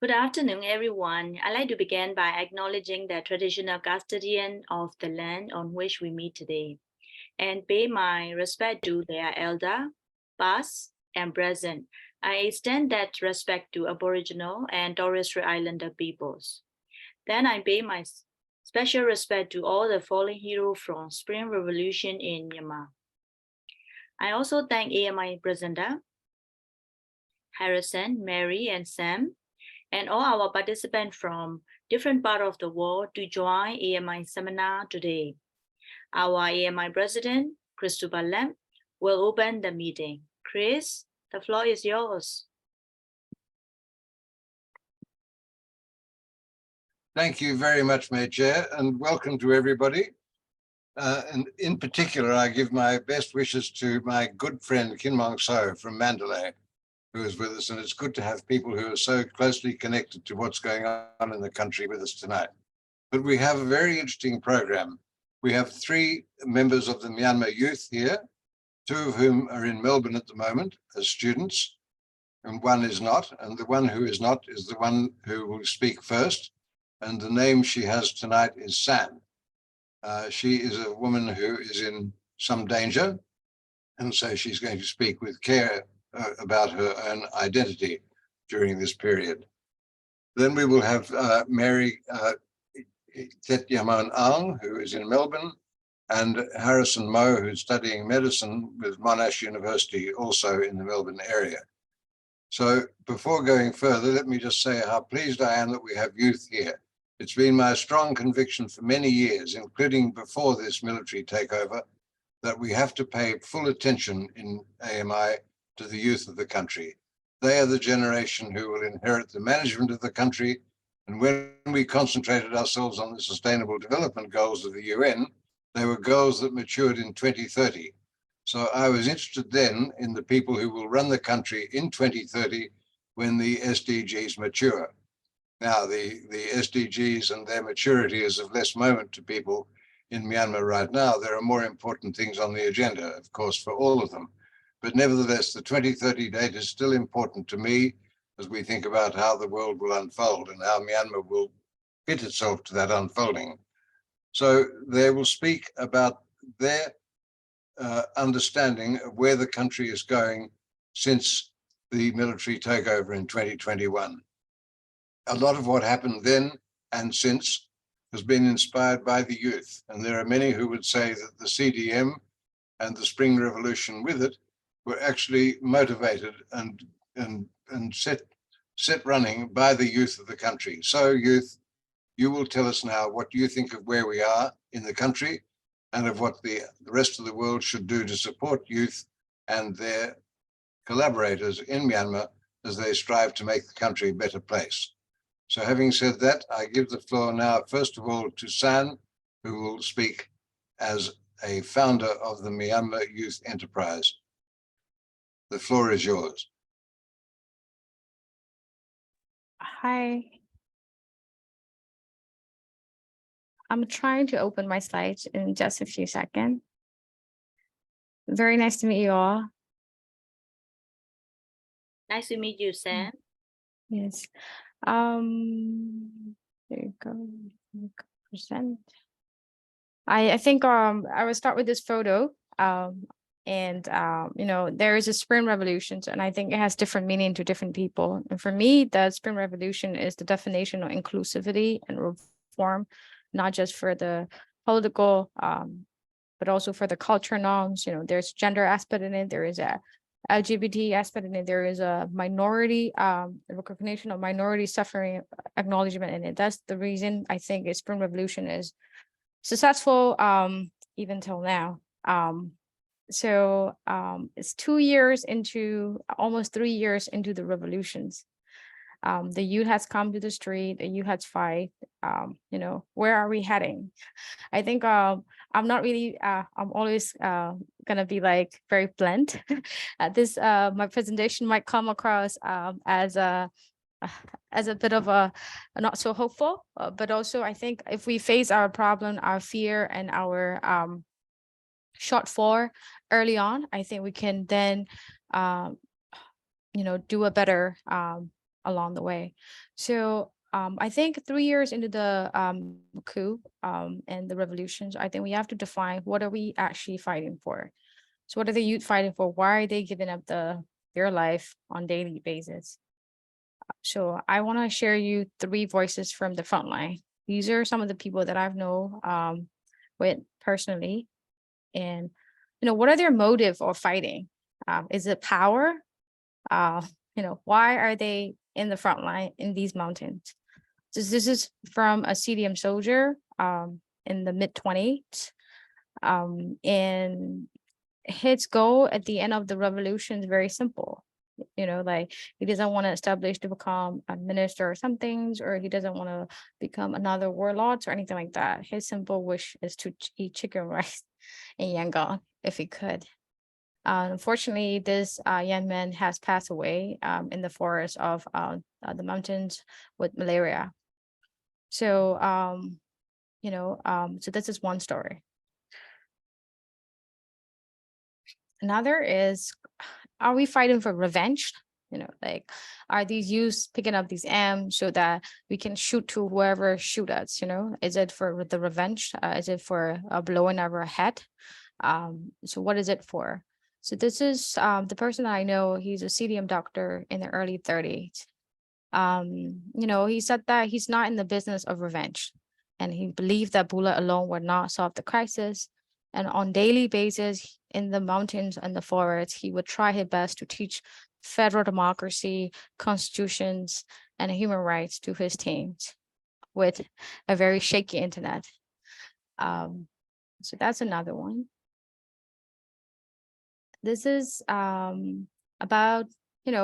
Good afternoon, everyone. I'd like to begin by acknowledging the traditional custodian of the land on which we meet today and pay my respect to their elder, past, and present. I extend that respect to Aboriginal and Torres Strait Islander peoples. Then I pay my special respect to all the fallen heroes from Spring Revolution in Myanmar. I also thank AMI presenter, Harrison, Mary, and Sam, and all our participants from different parts of the world to join AMI seminar today. Our AMI president, Christopher Lam, will open the meeting. Chris, the floor is yours. Thank you very much, May Chair, and welcome to everybody. And in particular, I give my best wishes to my good friend Kin Mong So from Mandalay, who is with us, and it's good to have people who are so closely connected to what's going on in the country with us tonight. But we have a very interesting program. We have 3 members of the Myanmar Youth here, 2 of whom are in Melbourne at the moment as students, and 1 is not, and the one who is not is the one who will speak first, and the name she has tonight is San. She is a woman who is in some danger, and so she's going to speak with care about her own identity during this period. Then we will have Mary Htet Yamone Aung, who is in Melbourne, and Harrison Mo, who's studying medicine with Monash University, also in the Melbourne area. So before going further, let me just say how pleased I am that we have youth here. It's been my strong conviction for many years, including before this military takeover, that we have to pay full attention in AMI to the youth of the country. They are the generation who will inherit the management of the country. And when we concentrated ourselves on the Sustainable Development Goals of the UN, they were goals that matured in 2030. So I was interested then in the people who will run the country in 2030 when the SDGs mature. Now, the SDGs and their maturity is of less moment to people in Myanmar right now. There are more important things on the agenda, of course, for all of them. But nevertheless, the 2030 date is still important to me as we think about how the world will unfold and how Myanmar will fit itself to that unfolding. So they will speak about their understanding of where the country is going since the military takeover in 2021. A lot of what happened then and since has been inspired by the youth. And there are many who would say that the CDM and the Spring Revolution with it were actually motivated and set running by the youth of the country. So youth, you will tell us now what you think of where we are in the country and of what the rest of the world should do to support youth and their collaborators in Myanmar as they strive to make the country a better place. So having said that, I give the floor now, first of all, to San, who will speak as a founder of the Myanmar Youth Enterprise. The floor is yours. Hi. I'm trying to open my slides in just a few seconds. Very nice to meet you all. Nice to meet you, Sam. Yes. There you go. Present. I think I will start with this photo. You know, there is a Spring Revolution, and I think it has different meaning to different people. And for me, the Spring Revolution is the definition of inclusivity and reform, not just for the political, but also for the culture norms. You know, there's gender aspect in it. There is a LGBT aspect in it. There is a minority, recognition of minority suffering acknowledgement in it. That's the reason I think a Spring Revolution is successful, even till now. So it's 2 years into, almost 3 years into the revolutions. The youth has come to the street, the youth has fight, you know, where are we heading? I think I'm not really, I'm always gonna be like very blunt. This, my presentation might come across as a bit of a not so hopeful, but also I think if we face our problem, our fear and our shortfall early on, I think we can then, you know, do a better along the way. So I think 3 years into the coup and the revolutions, I think we have to define what are we actually fighting for. So what are the youth fighting for? Why are they giving up their life on daily basis? So I want to share you 3 voices from the front line. These are some of the people that I've known with personally. And, what are their motive for fighting? Is it power? Why are they in the front line in these mountains? So this is from a CDM soldier in the mid-20s. And his goal at the end of the revolution is very simple. Like he doesn't want to establish to become a minister or some things, or he doesn't want to become another warlord or anything like that. His simple wish is to eat chicken rice in Yangon if he could. Unfortunately, this young man has passed away in the forest of the mountains with malaria. So, so this is one story. Another is, are we fighting for revenge? Like, are these youths picking up these arms so that we can shoot to whoever shoot us? Is it for the revenge? Is it for blowing our head? So what is it for? So this is the person that I know. He's a CDM doctor in the early 30s. He said that he's not in the business of revenge, and he believed that bullet alone would not solve the crisis. And on daily basis in the mountains and the forests, he would try his best to teach federal democracy, constitutions, and human rights to his teams with a very shaky internet. So that's another one. This is about,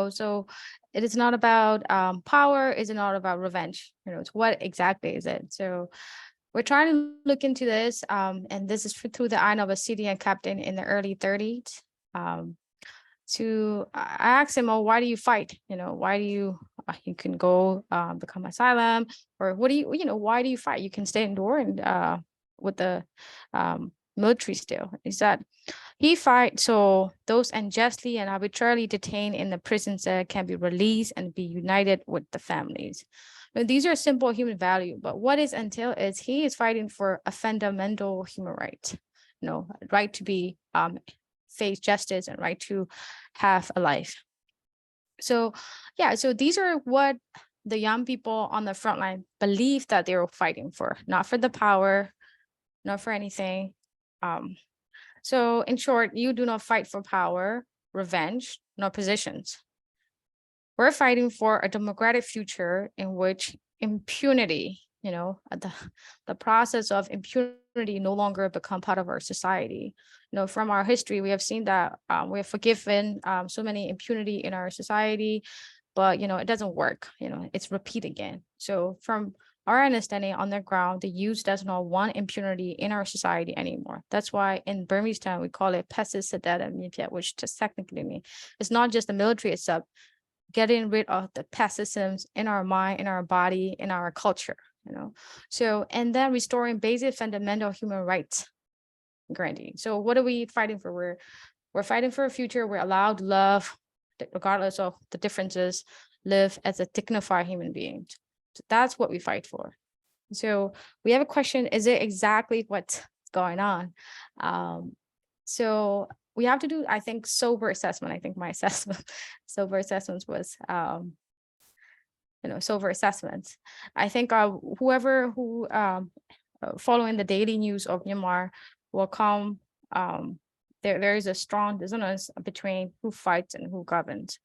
so it is not about power, it's not about revenge. It's what exactly is it? So we're trying to look into this, and this is through the eye of a CDM captain in the early 30s. I asked him, why do you fight? Why do you can go become asylum, or what do you, why do you fight? You can stay indoor and with the military still. Is that he fights so those unjustly and arbitrarily detained in the prisons can be released and be united with the families. These are simple human values, but what is entailed is he is fighting for a fundamental human right, right to be face justice and right to have a life. So yeah, so these are what the young people on the front line believe that they were fighting for, not for the power, not for anything. So in short, you do not fight for power, revenge, nor positions. We're fighting for a democratic future in which impunity, the process of impunity no longer become part of our society. From our history, we have seen that we have forgiven so many impunity in our society, but it doesn't work. It's repeat again. So from our understanding on the ground, the youth does not want impunity in our society anymore. That's why in Burmese town, we call it Pesis Sedada, which just technically means it's not just the military itself, getting rid of the pessimisms in our mind, in our body, in our culture, So, and then restoring basic fundamental human rights granting. So what are we fighting for? We're fighting for a future we're allowed to love, regardless of the differences, live as a dignified human being. So that's what we fight for. So we have a question, is it exactly what's going on? So we have to do, I think, sober assessment. I think my assessment, sober assessments was, sober assessments. I think whoever who following the daily news of Myanmar will come, there is a strong dissonance between who fights and who governs.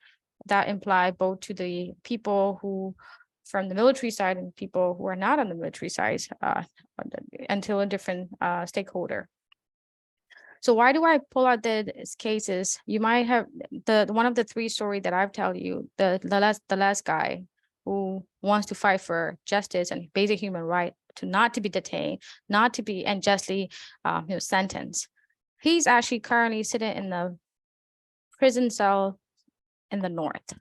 That imply both to the people who from the military side and people who are not on the military side until a different stakeholder. So why do I pull out these cases? You might have the one of the 3 stories that I've told you, the last guy who wants to fight for justice and basic human right to not to be detained, not to be unjustly sentenced. He's actually currently sitting in the prison cell in the north,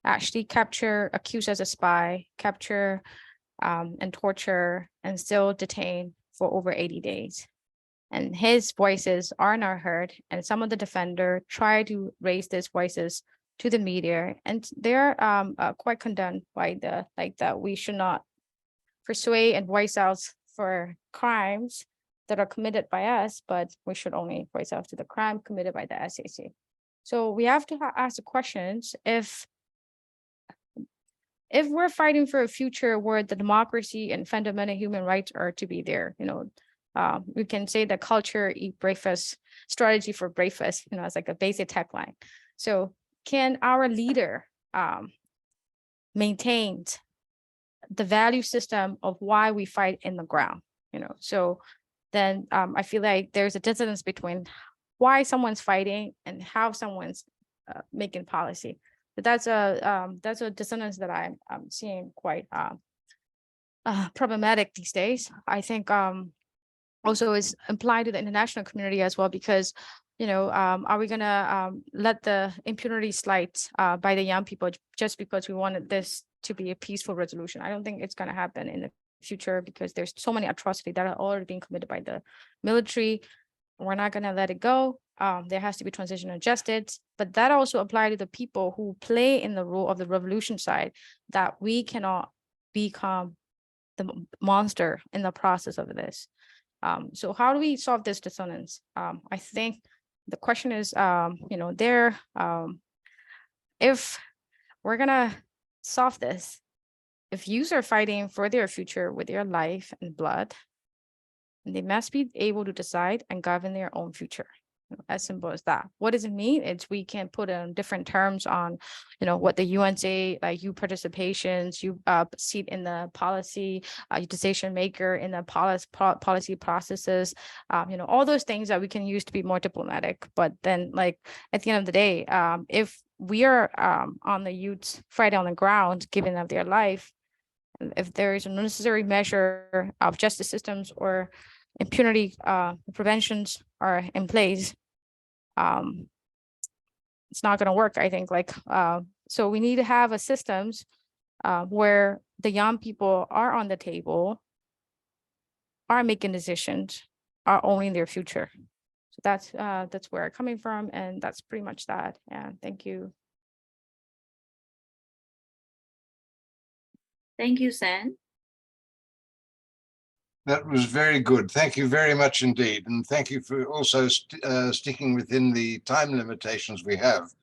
actually capture, accused as a spy, capture and torture, and still detained for over 80 days. And his voices are not heard, and some of the defender try to raise these voices to the media, and they're quite condemned by that we should not persuade and voice out for crimes that are committed by us, but we should only voice out to the crime committed by the SAC. So we have to ask the questions, if we're fighting for a future where the democracy and fundamental human rights are to be there, we can say the culture eat breakfast strategy for breakfast, as like a basic tagline. So can our leader maintain the value system of why we fight in the ground? So then I feel like there's a dissonance between why someone's fighting and how someone's making policy. But that's a dissonance that I'm seeing quite problematic these days. I think also is applied to the international community as well, because are we gonna let the impunity slide by the young people just because we wanted this to be a peaceful resolution? I don't think it's gonna happen in the future, because there's so many atrocities that are already being committed by the military. We're not gonna let it go. There has to be transitional justice, but that also applies to the people who play in the role of the revolution side, that we cannot become the monster in the process of this. So how do we solve this dissonance? I think the question is, if we're gonna solve this, if youths are fighting for their future with their life and blood, they must be able to decide and govern their own future. As simple as that. What does it mean? It's we can put in different terms on, what the UN say, like you participations, you seat in the policy, decision maker in the policy processes, all those things that we can use to be more diplomatic. But then, like at the end of the day, if we are on the youths fighting on the ground, giving up their life, if there is a necessary measure of justice systems or impunity preventions are in place, it's not going to work, I think. So we need to have a systems where the young people are on the table, are making decisions, are owning their future. So that's where I'm coming from, and that's pretty much that. Yeah, thank you. Thank you, San. That was very good. Thank you very much indeed. And thank you for also sticking within the time limitations we have.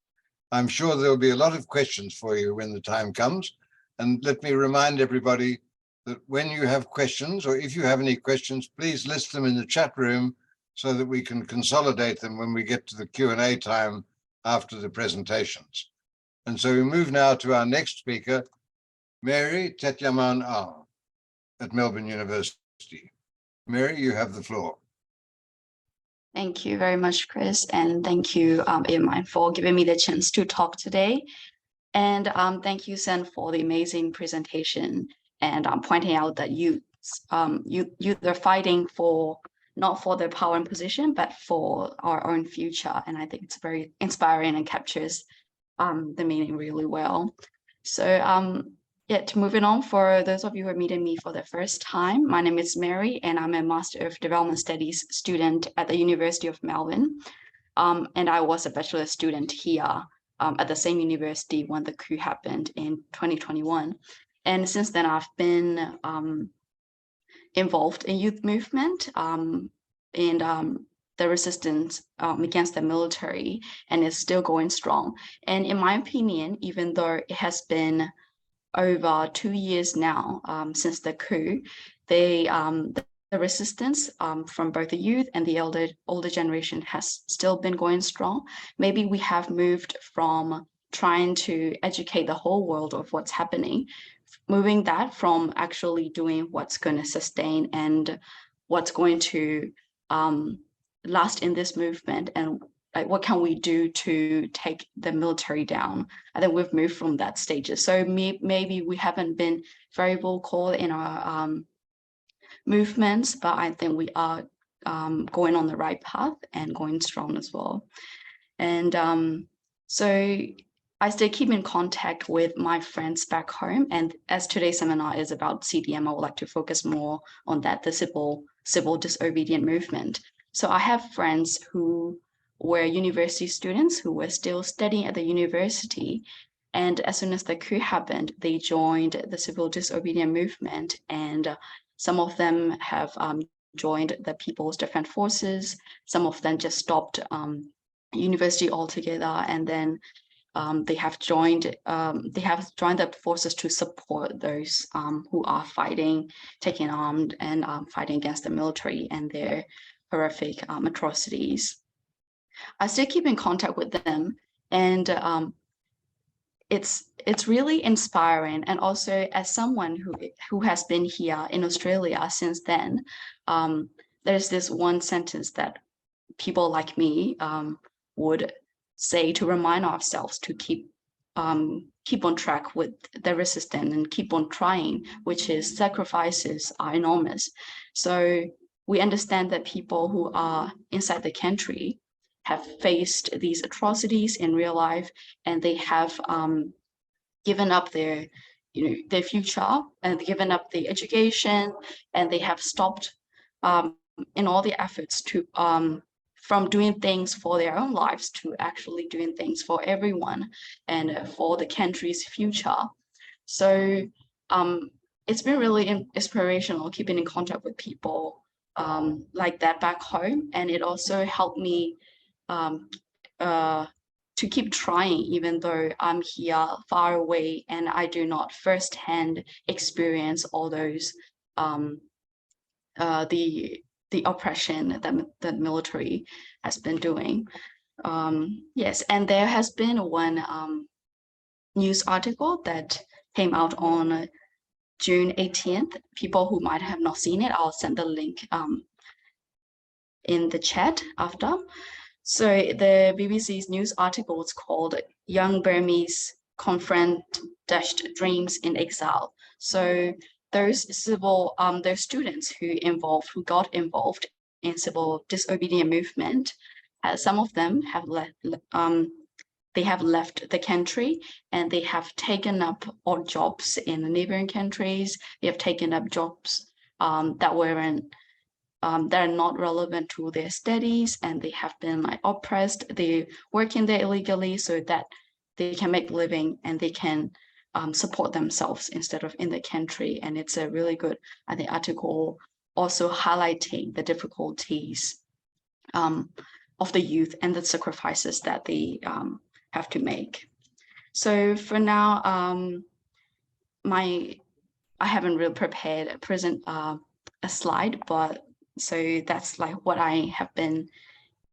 I'm sure there'll be a lot of questions for you when the time comes. And let me remind everybody that when you have questions, or if you have any questions, please list them in the chat room so that we can consolidate them when we get to the Q&A time after the presentations. And so we move now to our next speaker, Mary Htet Yamone Aung at Melbourne University. Mary, you have the floor. Thank you very much, Chris, and thank you, Irmine, for giving me the chance to talk today. And thank you, Sen, for the amazing presentation and pointing out that youth are fighting for not for their power and position, but for our own future. And I think it's very inspiring and captures the meaning really well. So moving on, for those of you who are meeting me for the first time, my name is Mary, and I'm a Master of Development Studies student at the University of Melbourne. And I was a bachelor student here at the same university when the coup happened in 2021. And since then, I've been involved in youth movement and the resistance against the military, and it's still going strong. And in my opinion, even though it has been over 2 years now since the coup, the resistance from both the youth and the older generation has still been going strong. Maybe we have moved from trying to educate the whole world of what's happening, moving that from actually doing what's going to sustain and what's going to last in this movement, and like what can we do to take the military down. I think we've moved from that stages. So maybe we haven't been very vocal in our movements, but I think we are going on the right path and going strong as well. And so I still keep in contact with my friends back home. And as today's seminar is about CDM, I would like to focus more on that, the civil disobedient movement. So I have friends who were university students who were still studying at the university. And as soon as the coup happened, they joined the civil disobedience movement, and some of them have joined the People's Defense Forces. Some of them just stopped university altogether, and then they have joined the forces to support those who are fighting, taking armed, and fighting against the military and their horrific atrocities. I still keep in contact with them, and it's really inspiring. And also, as someone who has been here in Australia since then, there's this one sentence that people like me would say to remind ourselves to keep on track with the resistance and keep on trying, which is sacrifices are enormous. So we understand that people who are inside the country have faced these atrocities in real life, and they have given up their future, and given up the education, and they have stopped in all the efforts to from doing things for their own lives to actually doing things for everyone and for the country's future. So it's been really inspirational keeping in contact with people like that back home, and it also helped me to keep trying, even though I'm here far away and I do not firsthand experience all those the oppression that the military has been doing. Yes, and there has been one news article that came out on June 18th. People who might have not seen it, I'll send the link in the chat after. So the BBC's news article is called "Young Burmese Confront Dashed Dreams in Exile." So those students who got involved in civil disobedience movement, some of them have left the country, and they have taken up odd jobs in the neighboring countries. They have taken up jobs that are not relevant to their studies, and they have been oppressed. They work in there illegally so that they can make a living and they can support themselves instead of in the country. And it's a really good, I think, article also highlighting the difficulties of the youth and the sacrifices that they have to make. So for now, I haven't really prepared a slide, but so that's what I have been,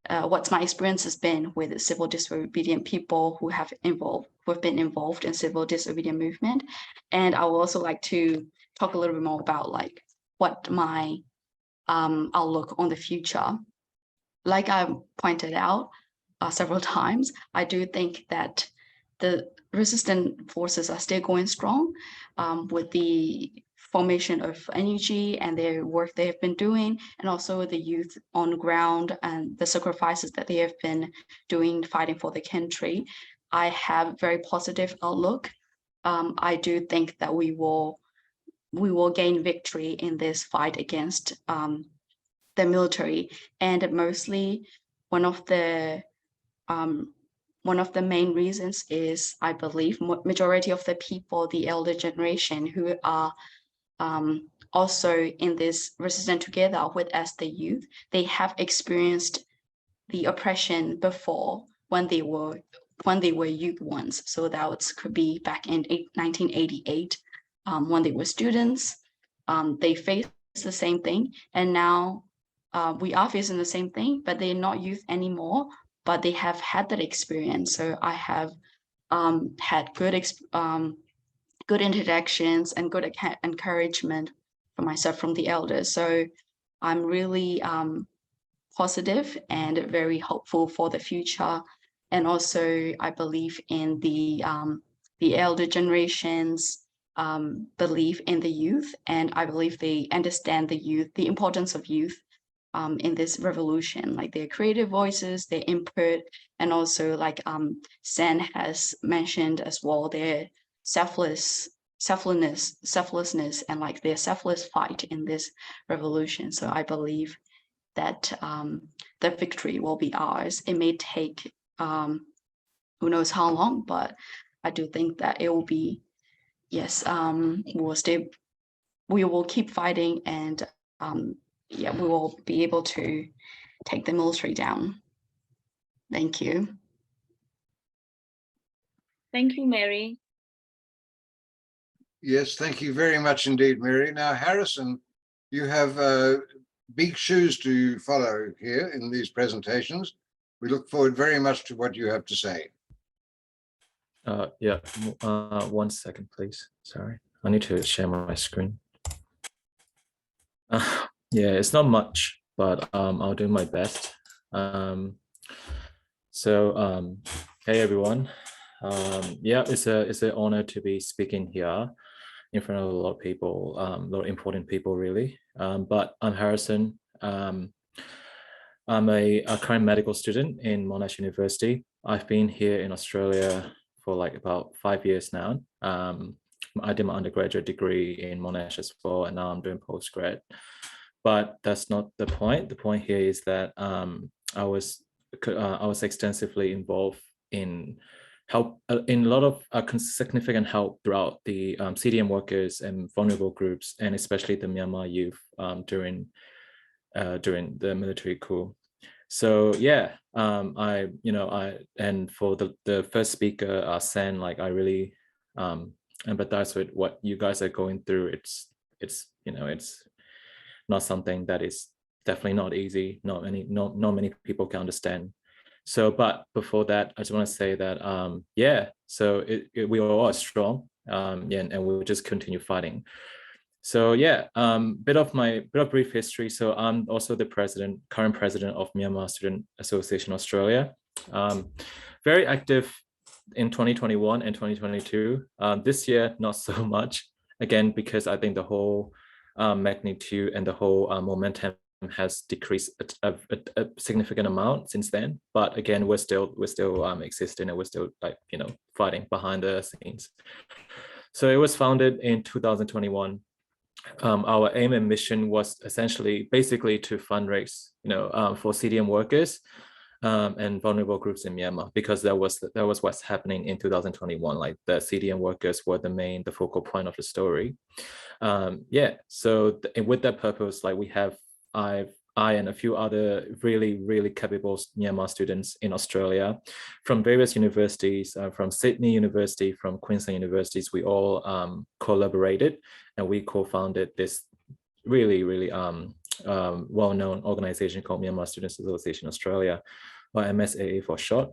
what's my experience has been with civil disobedient people who have been involved in civil disobedient movement. And I would also like to talk a little bit more about what my outlook on the future. Like I pointed out several times, I do think that the resistant forces are still going strong with the formation of energy and their work they have been doing, and also the youth on the ground and the sacrifices that they have been doing fighting for the country. I have very positive outlook. I do think that we will gain victory in this fight against the military, and mostly one of the main reasons is, I believe, majority of the people, the elder generation, who are also in this resistance together with us, the youth, they have experienced the oppression before when they were youth once. So that could be back in 1988 when they were students. They faced the same thing, and now we are facing the same thing, but they're not youth anymore, but they have had that experience. So I have had good interactions and good encouragement for myself from the elders. So I'm really positive and very hopeful for the future. And also I believe in the elder generations belief in the youth, and I believe they understand the importance of youth in this revolution, their creative voices, their input, and also Sen has mentioned as well, their selflessness and their selfless fight in this revolution. So I believe that the victory will be ours. It may take who knows how long, but I do think that it will be, yes, we will keep fighting, and yeah, we will be able to take the military down. Thank you. Thank you, Mary. Yes, thank you very much indeed, Mary. Now, Harrison, you have big shoes to follow here in these presentations. We look forward very much to what you have to say. Yeah, 1 second, please. Sorry, I need to share my screen. Yeah, it's not much, but I'll do my best. Hey everyone. Yeah, it's an honor to be speaking here in front of a lot of people, a lot of important people, really. But I'm Harrison. I'm a current medical student in Monash University. I've been here in Australia for like about 5 years now. I did my undergraduate degree in Monash as well, and now I'm doing postgrad. But that's not the point. The point here is that I was extensively involved in in a lot of significant help throughout the CDM workers and vulnerable groups, and especially the Myanmar youth during the military coup. So yeah, and for the first speaker, Sen, like I really empathize with what you guys are going through. It's not something that is definitely not easy. Not many people can understand. So, but before that, I just want to say that yeah, so we all are strong, yeah, and we'll just continue fighting. So yeah, bit of brief history. So I'm also the current president of Myanmar Student Association Australia. Very active in 2021 and 2022. This year, not so much. Again, because I think the whole magnitude and the whole momentum has decreased a significant amount since then. But again, we're still existing, and we're still fighting behind the scenes. So it was founded in 2021. Our aim and mission was basically to fundraise, for CDM workers and vulnerable groups in Myanmar, because that was what's happening in 2021. Like the CDM workers were the focal point of the story. Yeah. So with that purpose, like I and a few other really capable Myanmar students in Australia from various universities, from Sydney University, from Queensland universities, we all collaborated, and we co-founded this really well-known organization called Myanmar Students Association Australia, or MSAA for short.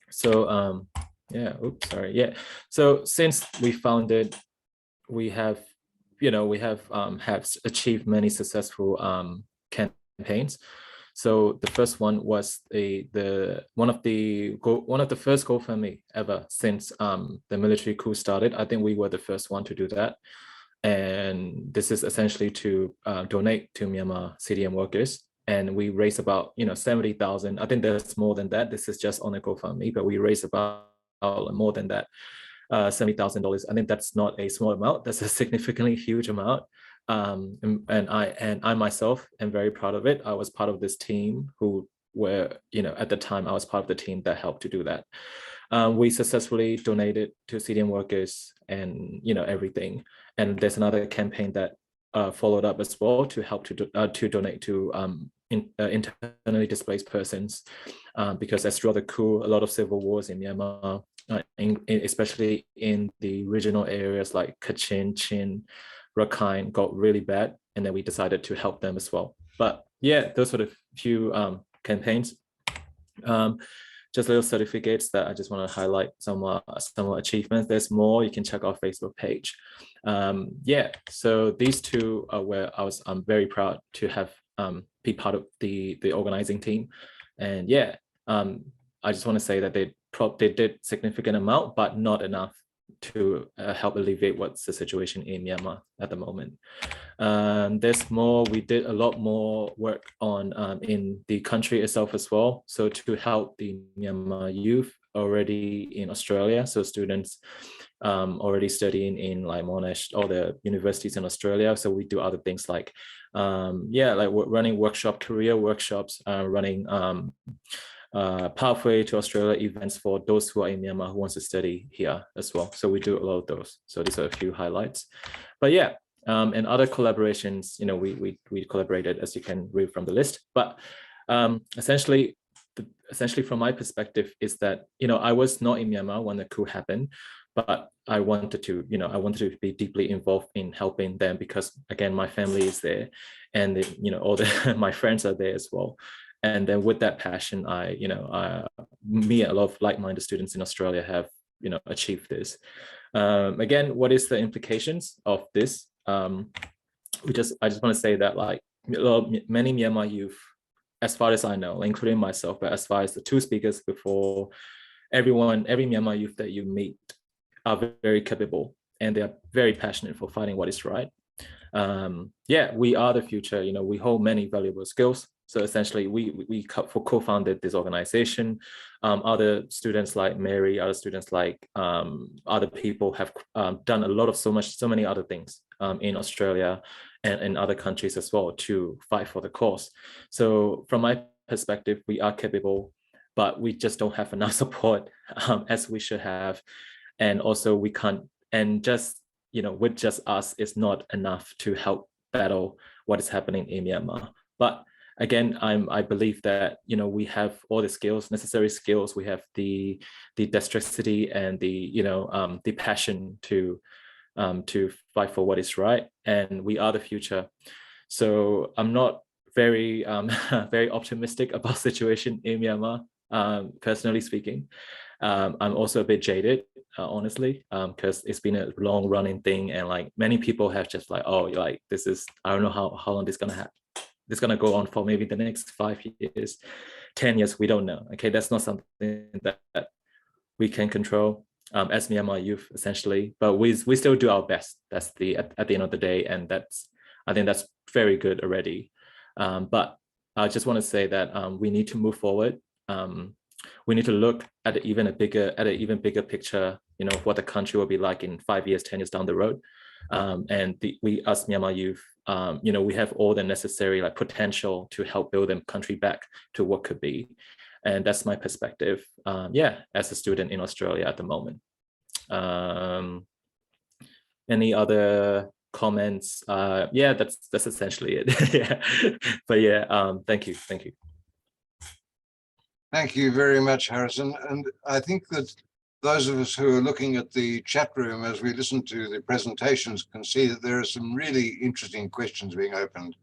So yeah, oops, sorry. Yeah. So since we founded, we have achieved many successful campaigns. So the first one was one of the first GoFundMe ever since the military coup started. I think we were the first one to do that, and this is essentially to donate to Myanmar CDM workers. And we raised about 70,000. I think there's more than that. This is just on a GoFundMe, but we raised about more than that. $70,000. I think that's not a small amount. That's a significantly huge amount. And I myself am very proud of it. I was part of this team who were, at the time I was part of the team that helped to do that. We successfully donated to CDM workers and everything. And there's another campaign that followed up as well to help to donate to internally displaced persons, because as throughout the coup, a lot of civil wars in Myanmar, especially in the regional areas like Kachin, Chin, Rakhine, got really bad, and then we decided to help them as well. But yeah, those were the few campaigns. Just little certificates that I just want to highlight some achievements. There's more. You can check our Facebook page. Yeah, so these two are where I'm very proud to have be part of the organizing team. And yeah, I just want to say that they did significant amount, but not enough to help alleviate what's the situation in Myanmar at the moment. There's more. We did a lot more work on in the country itself as well. So to help the Myanmar youth already in Australia, so students already studying in like Monash or the universities in Australia. So we do other things like, like running career workshops, running pathway to Australia events for those who are in Myanmar who wants to study here as well. So we do a lot of those. So these are a few highlights. But yeah, and other collaborations, we collaborated, as you can read from the list. But essentially from my perspective is that, I was not in Myanmar when the coup happened, but I wanted to be deeply involved in helping them because, again, my family is there, and all my friends are there as well. And then with that passion, me and a lot of like-minded students in Australia have, achieved this. Again, what is the implications of this? I just want to say that many Myanmar youth, as far as I know, including myself, but as far as the two speakers before, every Myanmar youth that you meet are very capable, and they are very passionate for fighting what is right. We are the future. We hold many valuable skills. So essentially, we co-founded this organization. Other students like Mary, other students like other people have done so many other things in Australia and in other countries as well to fight for the cause. So from my perspective, we are capable, but we just don't have enough support as we should have. And also we can't, and just, with just us is not enough to help battle what is happening in Myanmar. But again, I believe that, we have all the skills, necessary skills. We have the dexterity and the passion to fight for what is right, and we are the future. So I'm not very very optimistic about the situation in Myanmar, personally speaking. I'm also a bit jaded, honestly, because it's been a long running thing, and like many people have just this is, I don't know how long this is gonna happen. This is gonna go on for maybe the next 5 years, 10 years, we don't know. Okay, that's not something that we can control as Myanmar youth, essentially, but we still do our best. That's at the end of the day, and I think that's very good already. But I just want to say that we need to move forward. We need to look at an even bigger picture, of what the country will be like in 5 years, 10 years down the road. And we, as Myanmar youth, we have all the necessary potential to help build the country back to what could be. And that's my perspective, as a student in Australia at the moment. Any other comments? That's essentially it. Yeah. But thank you. Thank you very much, Harrison. And I think that those of us who are looking at the chat room as we listen to the presentations can see that there are some really interesting questions being opened.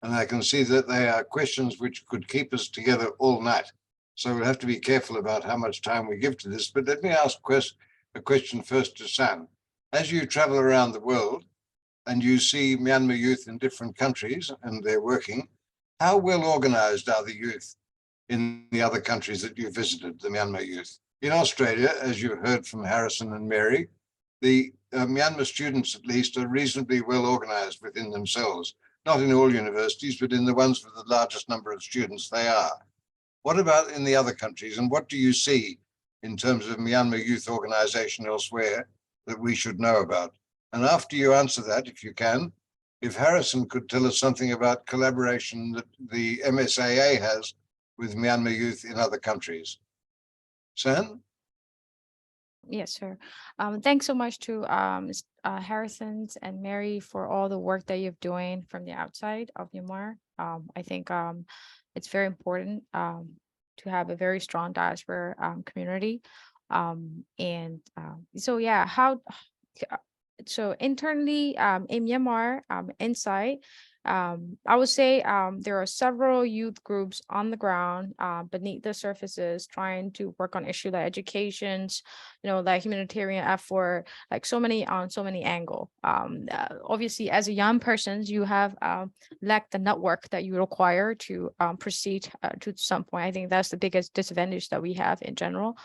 And I can see that they are questions which could keep us together all night. So we'll have to be careful about how much time we give to this. But let me ask a question first to San. As you travel around the world and you see Myanmar youth in different countries and they're working, how well organized are the youth in the other countries that you visited, the Myanmar youth? In Australia, as you heard from Harrison and Mary, the Myanmar students at least are reasonably well organized within themselves. Not in all universities, but in the ones with the largest number of students, they are. What about in the other countries, and what do you see in terms of Myanmar youth organization elsewhere that we should know about? And after you answer that, if you can, if Harrison could tell us something about collaboration that the MSAA has with Myanmar youth in other countries. San? Yes, sir. Thanks so much to Harrison and Mary for all the work that you're doing from the outside of Myanmar. I think it's very important to have a very strong diaspora community. So internally in Myanmar, inside, I would say there are several youth groups on the ground beneath the surfaces trying to work on issues like educations, like humanitarian effort, like so many angles. Obviously, as a young person, you have lacked the network that you require to proceed to some point. I think that's the biggest disadvantage that we have in general.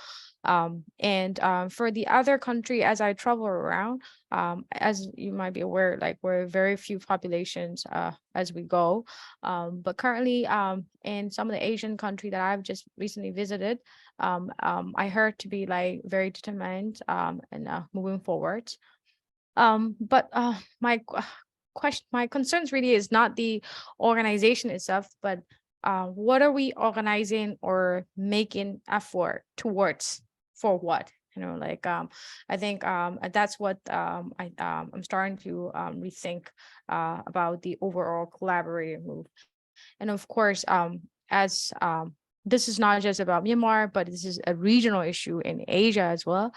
For the other country, as I travel around, as you might be aware, like we're very few populations as we go. But currently, in some of the Asian country that I've just recently visited, I heard to be like very determined and moving forward. But my concerns really is not the organization itself, but what are we organizing or making effort towards, for what? Like I think that's what I'm starting to rethink about the overall collaborative move. And of course, as this is not just about Myanmar, but this is a regional issue in Asia as well.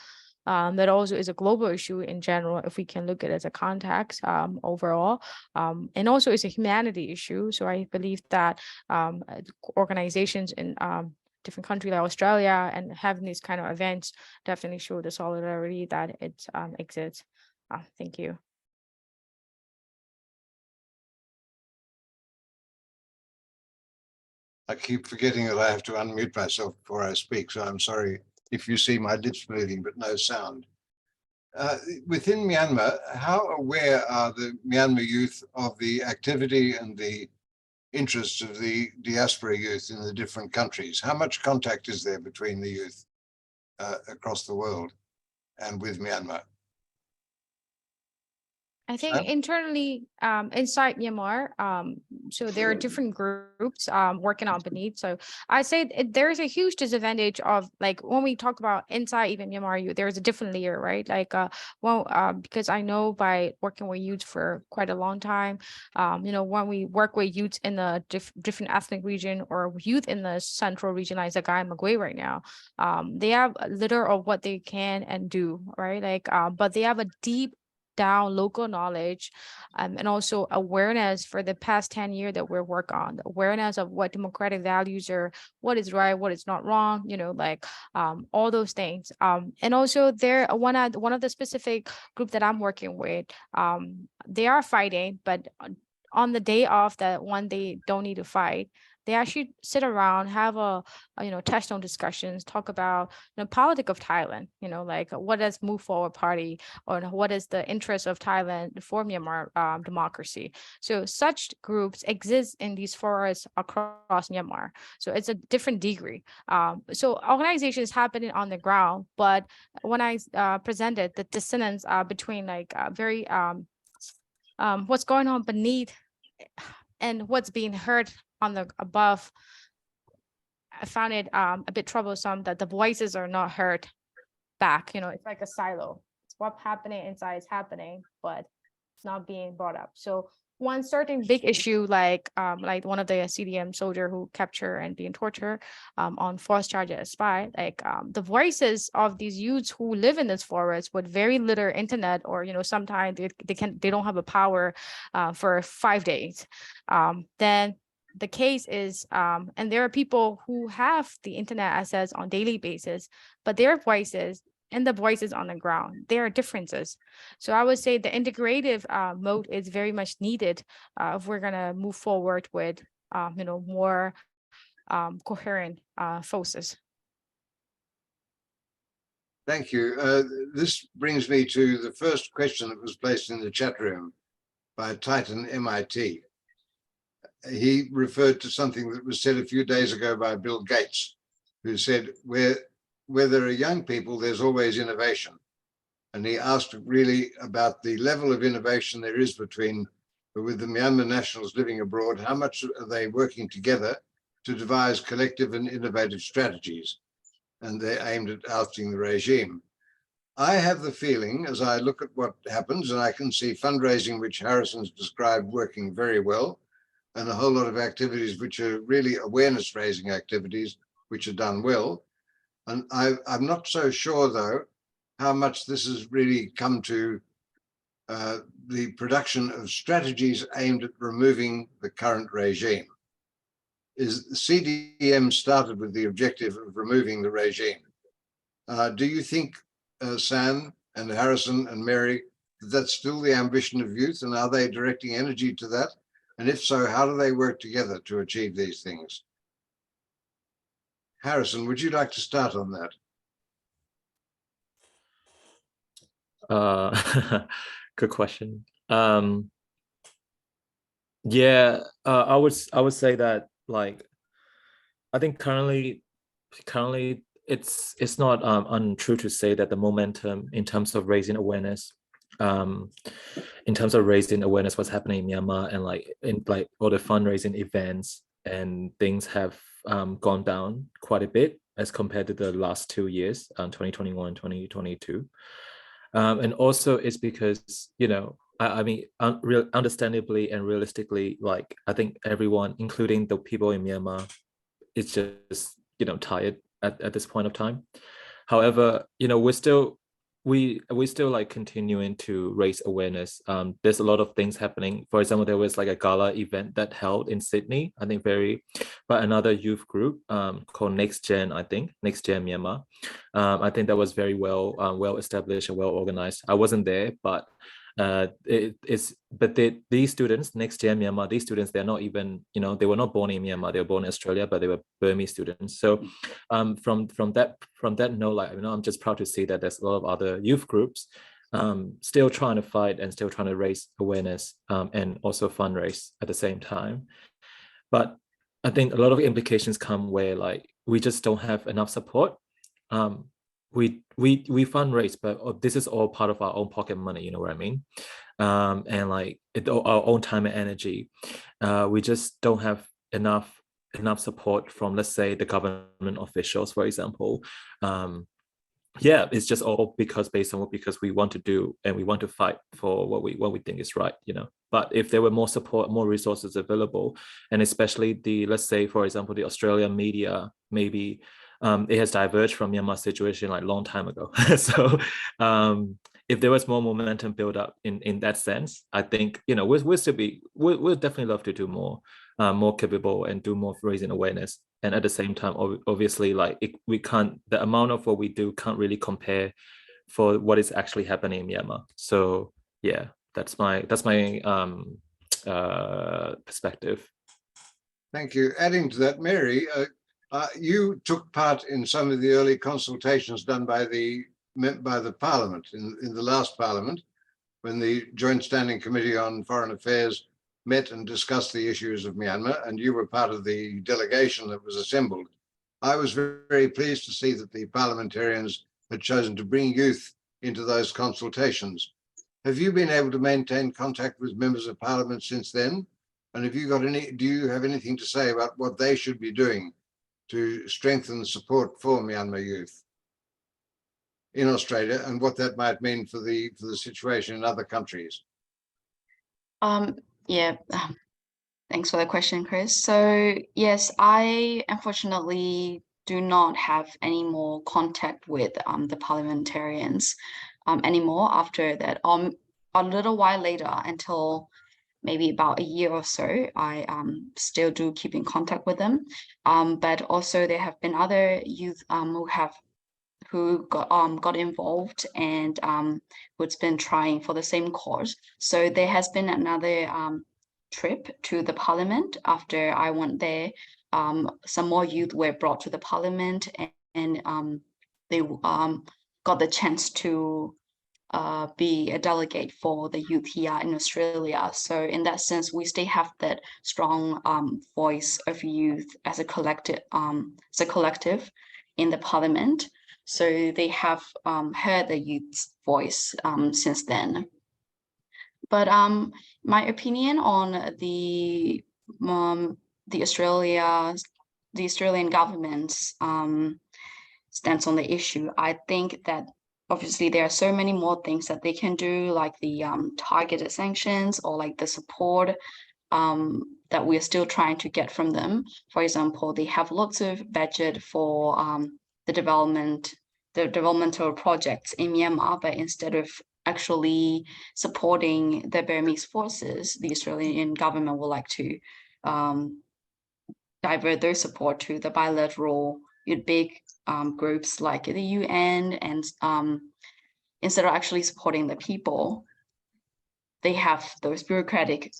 That also is a global issue in general, if we can look at it as a context overall. And also it's a humanity issue. So I believe that organizations in different countries like Australia and having these kind of events definitely show the solidarity that it exists. Thank you. I keep forgetting that I have to unmute myself before I speak, so I'm sorry if you see my lips moving but no sound. Within Myanmar, how aware are the Myanmar youth of the activity and the interests of the diaspora youth in the different countries? How much contact is there between the youth across the world and with Myanmar? I think internally inside Myanmar, so there are different groups working on beneath. So I say there's a huge disadvantage of, like, when we talk about inside even Myanmar youth, there's a different layer, right? Like, because I know by working with youth for quite a long time, when we work with youth in the different ethnic region or youth in the central region, like Zagai Magwe right now, they have a little of what they can and do, right? Like, but they have a deep down local knowledge and also awareness for the past 10 years that we're working on, the awareness of what democratic values are, what is right, what is not wrong, like all those things. And also there, one of the specific group that I'm working with, they are fighting, but on the day off, that one they don't need to fight, they actually sit around, have a touchstone discussions, talk about the politics of Thailand, like what is Move Forward Party, or what is the interest of Thailand for Myanmar democracy. So such groups exist in these forests across Myanmar. So it's a different degree. So organization is happening on the ground, but when I presented the dissonance between like very what's going on beneath and what's being heard on the above, I found it a bit troublesome that the voices are not heard back. It's like a silo. It's what's happening inside is happening, but it's not being brought up. So one certain big issue, like one of the CDM soldier who captured and being tortured on false charges as spy, like the voices of these youths who live in this forest with very little internet, or sometimes they don't have a power for 5 days. Then the case is, and there are people who have the internet access on daily basis, but their voices and the voices on the ground, there are differences. So I would say the integrative mode is very much needed if we're gonna move forward with, more coherent forces. Thank you. This brings me to the first question that was placed in the chat room by Titan MIT. He referred to something that was said a few days ago by Bill Gates, who said, where there are young people, there's always innovation. And he asked really about the level of innovation there is with the Myanmar nationals living abroad. How much are they working together to devise collective and innovative strategies? And they're aimed at ousting the regime. I have the feeling, as I look at what happens, and I can see fundraising, which Harrison's described, working very well, and a whole lot of activities which are really awareness raising activities, which are done well. And I'm not so sure, though, how much this has really come to the production of strategies aimed at removing the current regime. Is CDM started with the objective of removing the regime. Do you think, San and Harrison and Mary, that's still the ambition of youth, and are they directing energy to that? And if so, how do they work together to achieve these things? Harrison, would you like to start on that? Good question. Yeah, I would say that, like, I think currently it's not untrue to say that the momentum in terms of raising awareness, what's happening in Myanmar, and like in like all the fundraising events and things have gone down quite a bit as compared to the last 2 years, 2021, 2022. And also it's because, you know, I mean, understandably and realistically, like, I think everyone, including the people in Myanmar, is just, you know, tired at this point of time. However, you know, we're still like continuing to raise awareness. There's a lot of things happening. For example, there was like a gala event that held in Sydney, I think by another youth group called Next Gen Myanmar. I think that was very well established and well organized. I wasn't there, but these students, Next Gen Myanmar, these students, they're not even, you know, they were not born in Myanmar, they were born in Australia, but they were Burmese students. So from that note, like, you know, I'm just proud to see that there's a lot of other youth groups still trying to fight and still trying to raise awareness and also fundraise at the same time. But I think a lot of implications come where, like, we just don't have enough support. We fundraise, but this is all part of our own pocket money, you know what I mean? And like our own time and energy. We just don't have enough support from, let's say, the government officials, for example. Yeah, it's just all because we want to do and we want to fight for what we think is right, you know. But if there were more support, more resources available, and especially let's say, for example, the Australian media, maybe it has diverged from Myanmar's situation like a long time ago. So if there was more momentum built up in that sense, I think, you know, we'll definitely love to do more capable and do more raising awareness. And at the same time, obviously, like, the amount of what we do can't really compare for what is actually happening in Myanmar. So yeah, that's my perspective. Thank you. Adding to that, Mary, you took part in some of the early consultations done by the Parliament in the last Parliament, when the Joint Standing Committee on Foreign Affairs met and discussed the issues of Myanmar, and you were part of the delegation that was assembled. I was very, very pleased to see that the parliamentarians had chosen to bring youth into those consultations. Have you been able to maintain contact with members of Parliament since then? And do you have anything to say about what they should be doing to strengthen the support for Myanmar youth in Australia, and what that might mean for the situation in other countries? Yeah, thanks for the question, Chris. So yes, I unfortunately do not have any more contact with the parliamentarians anymore after that. A little while later, until maybe about a year or so, I still do keep in contact with them. But also there have been other youth who got involved and who's been trying for the same cause. So there has been another trip to the parliament after I went there. Some more youth were brought to the parliament, and they got the chance to be a delegate for the youth here in Australia. So in that sense, we still have that strong voice of youth as a collective in the parliament. So they have heard the youth's voice since then. But my opinion on the Australian government's stance on the issue, I think that obviously there are so many more things that they can do, like the targeted sanctions or like the support that we're still trying to get from them. For example, they have lots of budget for the developmental projects in Myanmar, but instead of actually supporting the Burmese forces, the Australian government would like to divert their support to the bilateral big groups like the UN, and instead of actually supporting the people, they have those bureaucratic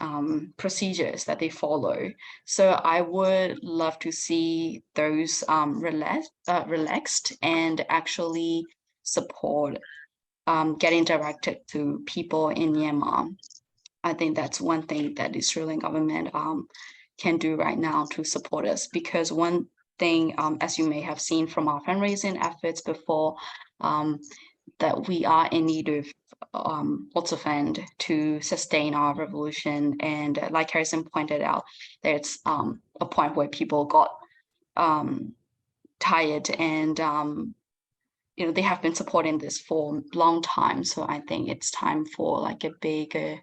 procedures that they follow. So I would love to see those relaxed and actually support getting directed to people in Myanmar. I think that's one thing that the Australian government can do right now to support us, because one thing, as you may have seen from our fundraising efforts before, that we are in need of lots of fund to sustain our revolution. And like Harrison pointed out, there's a point where people got tired, and they have been supporting this for a long time. So I think it's time for like a bigger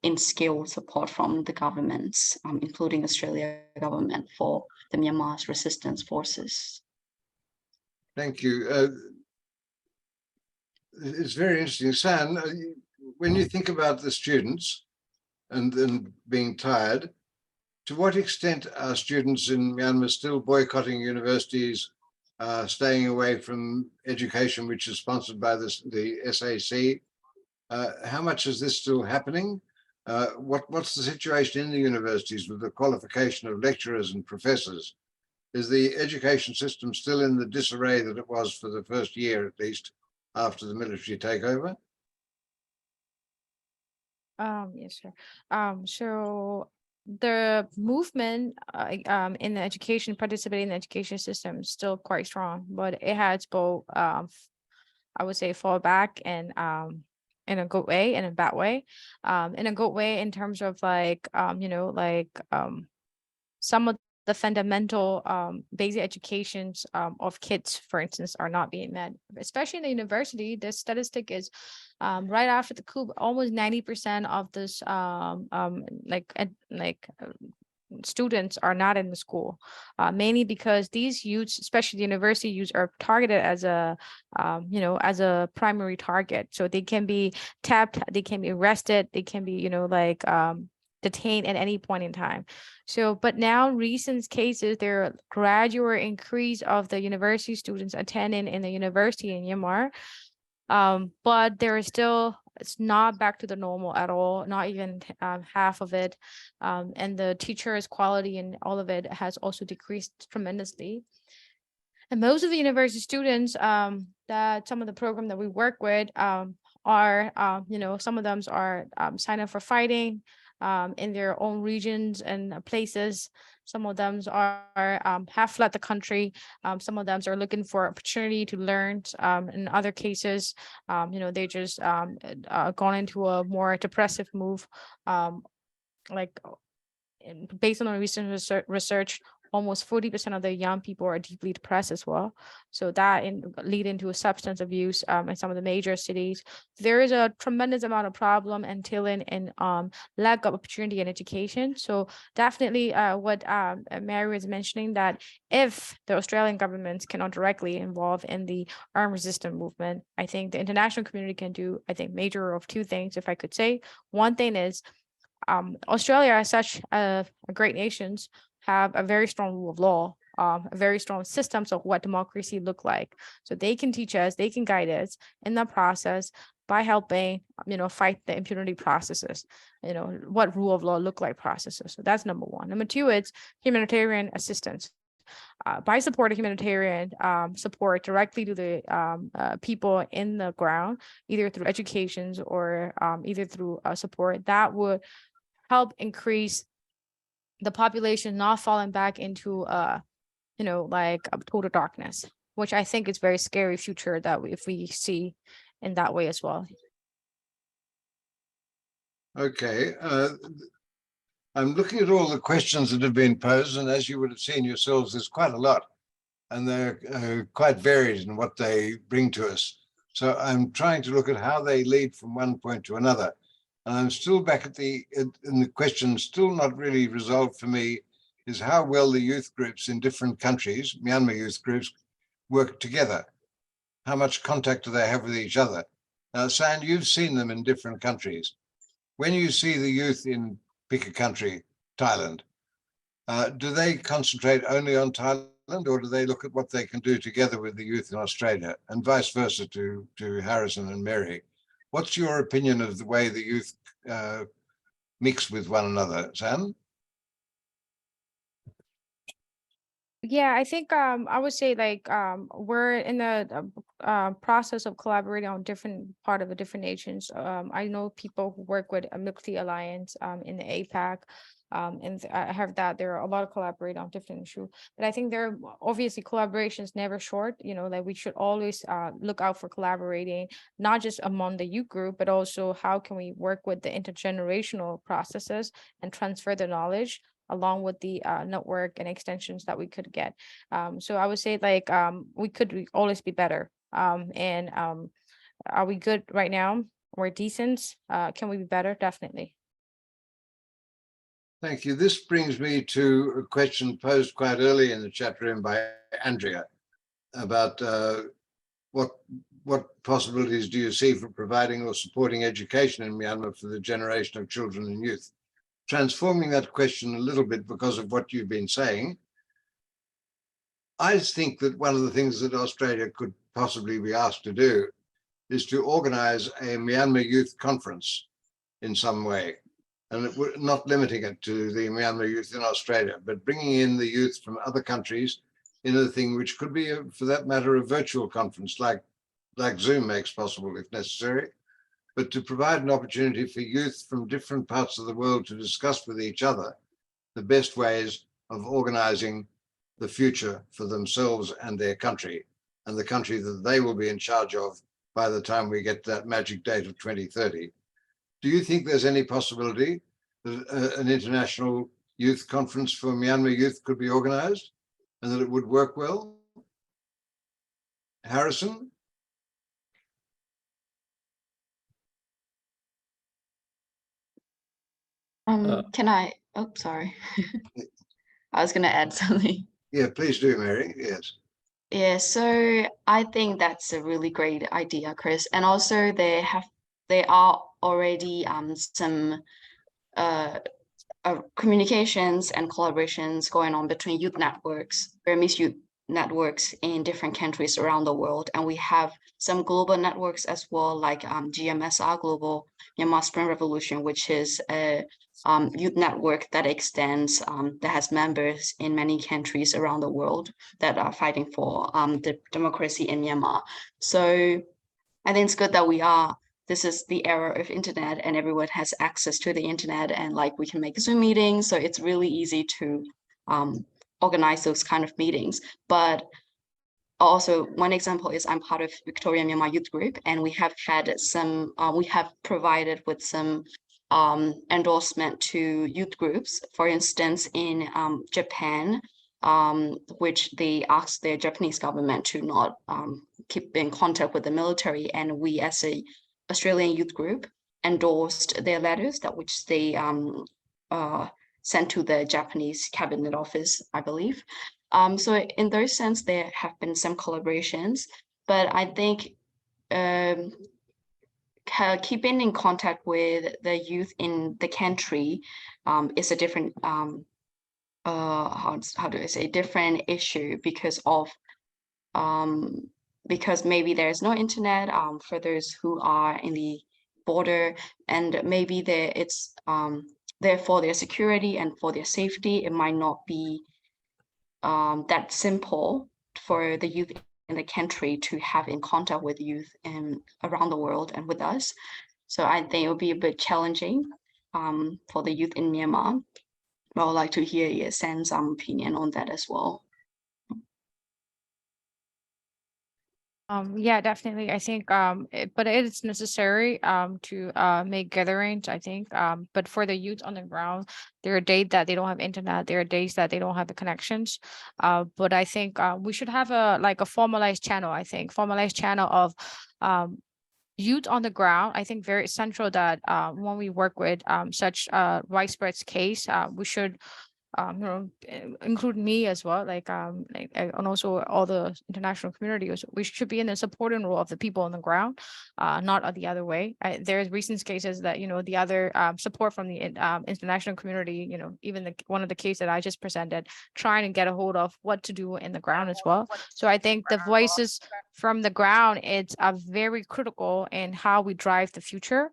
in-scale support from the governments, including Australia government, for the Myanmar's resistance forces. Thank you. It's very interesting. San, when you think about the students and being tired, to what extent are students in Myanmar still boycotting universities, staying away from education, which is sponsored by the SAC? How much is this still happening? What's the situation in the universities with the qualification of lecturers and professors? Is the education system still in the disarray that it was for the first year, at least, after the military takeover? Yes, sure. So the movement in the education, participating in the education system is still quite strong, but it has both, I would say, fall back and in a good way and a bad way. In a good way, in terms of like, some of the fundamental basic educations of kids, for instance, are not being met, especially in the university. The statistic is right after the coup, almost 90% of this students are not in the school, mainly because these youths, especially the university youths, are targeted as a as a primary target. So they can be tapped, they can be arrested, they can be detained at any point in time. So, but now recent cases, there are gradual increase of the university students attending in the university in Myanmar. But there is still, it's not back to the normal at all, not even half of it. And the teachers' quality and all of it has also decreased tremendously. And most of the university students that some of the program that we work with are, some of them are sign up for fighting in their own regions and places. Some of them are have fled the country. Some of them are looking for opportunity to learn. In other cases, they just gone into a more depressive move. Based on the recent research, almost 40% of the young people are deeply depressed as well. So that lead into a substance abuse in some of the major cities. There is a tremendous amount of problem entailing in lack of opportunity in education. So definitely what Mary was mentioning, that if the Australian government cannot directly involve in the armed resistance movement, I think the international community can do, I think, major of two things, if I could say. One thing is Australia, as such a great nations, have a very strong rule of law, a very strong systems of what democracy look like. So they can teach us, they can guide us in the process by helping, fight the impunity processes, what rule of law look like processes. So that's number one. Number two, it's humanitarian assistance. By supporting humanitarian support directly to the people in the ground, either through educations or either through support, that would help increase the population not falling back into a total darkness, which I think is very scary future that if we see in that way as well. Okay. I'm looking at all the questions that have been posed, and as you would have seen yourselves, there's quite a lot, and they're quite varied in what they bring to us. So I'm trying to look at how they lead from one point to another. And I'm still back at the question, still not really resolved for me, is how well the youth groups in different countries, Myanmar youth groups, work together. How much contact do they have with each other? Now, San, you've seen them in different countries. When you see the youth in, pick a country, Thailand, do they concentrate only on Thailand, or do they look at what they can do together with the youth in Australia, and vice versa to Harrison and Mary? What's your opinion of the way the youth mix with one another, Sam? Yeah, I think I would say like we're in the process of collaborating on different part of the different nations. I know people who work with a Milk Alliance in the APAC. And I have that there are a lot of collaborate on different issues. But I think there are obviously collaborations never short, you know, that we should always look out for collaborating, not just among the youth group, but also how can we work with the intergenerational processes and transfer the knowledge along with the network and extensions that we could get. So I would say like we could always be better. And are we good right now? We're decent. Can we be better? Definitely. Thank you. This brings me to a question posed quite early in the chat room by Andrea about what possibilities do you see for providing or supporting education in Myanmar for the generation of children and youth? Transforming that question a little bit because of what you've been saying, I think that one of the things that Australia could possibly be asked to do is to organize a Myanmar Youth Conference in some way, and not limiting it to the Myanmar youth in Australia, but bringing in the youth from other countries in a thing which could be, for that matter, a virtual conference like Zoom makes possible if necessary, but to provide an opportunity for youth from different parts of the world to discuss with each other the best ways of organizing the future for themselves and their country, and the country that they will be in charge of by the time we get to that magic date of 2030. Do you think there's any possibility that an international youth conference for Myanmar youth could be organized and that it would work well? Harrison? Can I, oh, sorry. I was gonna add something. Yeah, please do, Mary. Yes. Yeah, so I think that's a really great idea, Chris. And also there are already some communications and collaborations going on between youth networks, Burmese youth networks in different countries around the world. And we have some global networks as well, like GMSR, Global Myanmar Spring Revolution, which is a youth network that extends, that has members in many countries around the world that are fighting for the democracy in Myanmar. So I think it's good that this is the era of internet and everyone has access to the internet, and like we can make Zoom meetings. So it's really easy to organize those kind of meetings. But also one example is I'm part of Victorian Myanmar Youth group, and we have had some, we have provided with some endorsement to youth groups. For instance, in Japan, which they asked their Japanese government to not keep in contact with the military, and we as a Australian youth group endorsed their letters that which they sent to the Japanese cabinet office, I believe. So in those sense, there have been some collaborations, but I think keeping in contact with the youth in the country is a different how do I say, different issue because of because maybe there's no internet for those who are in the border, and maybe it's therefore their security and for their safety, it might not be that simple for the youth in the country to have in contact with youth around the world and with us. So I think it will be a bit challenging for the youth in Myanmar. But I would like to hear your sense, opinion on that as well. Yeah, definitely. I think but it's necessary to make gatherings, I think. But for the youth on the ground, there are days that they don't have internet, there are days that they don't have the connections. But I think we should have a formalized channel, I think, formalized channel of youth on the ground. I think very essential that when we work with such widespread case, we should include me as well, and also all the international community. We should be in the supporting role of the people on the ground, not the other way. There's recent cases that the other support from the international community. Even one of the case that I just presented, trying to get a hold of what to do in the ground as well. So I think the voices from the ground, it's very critical in how we drive the future.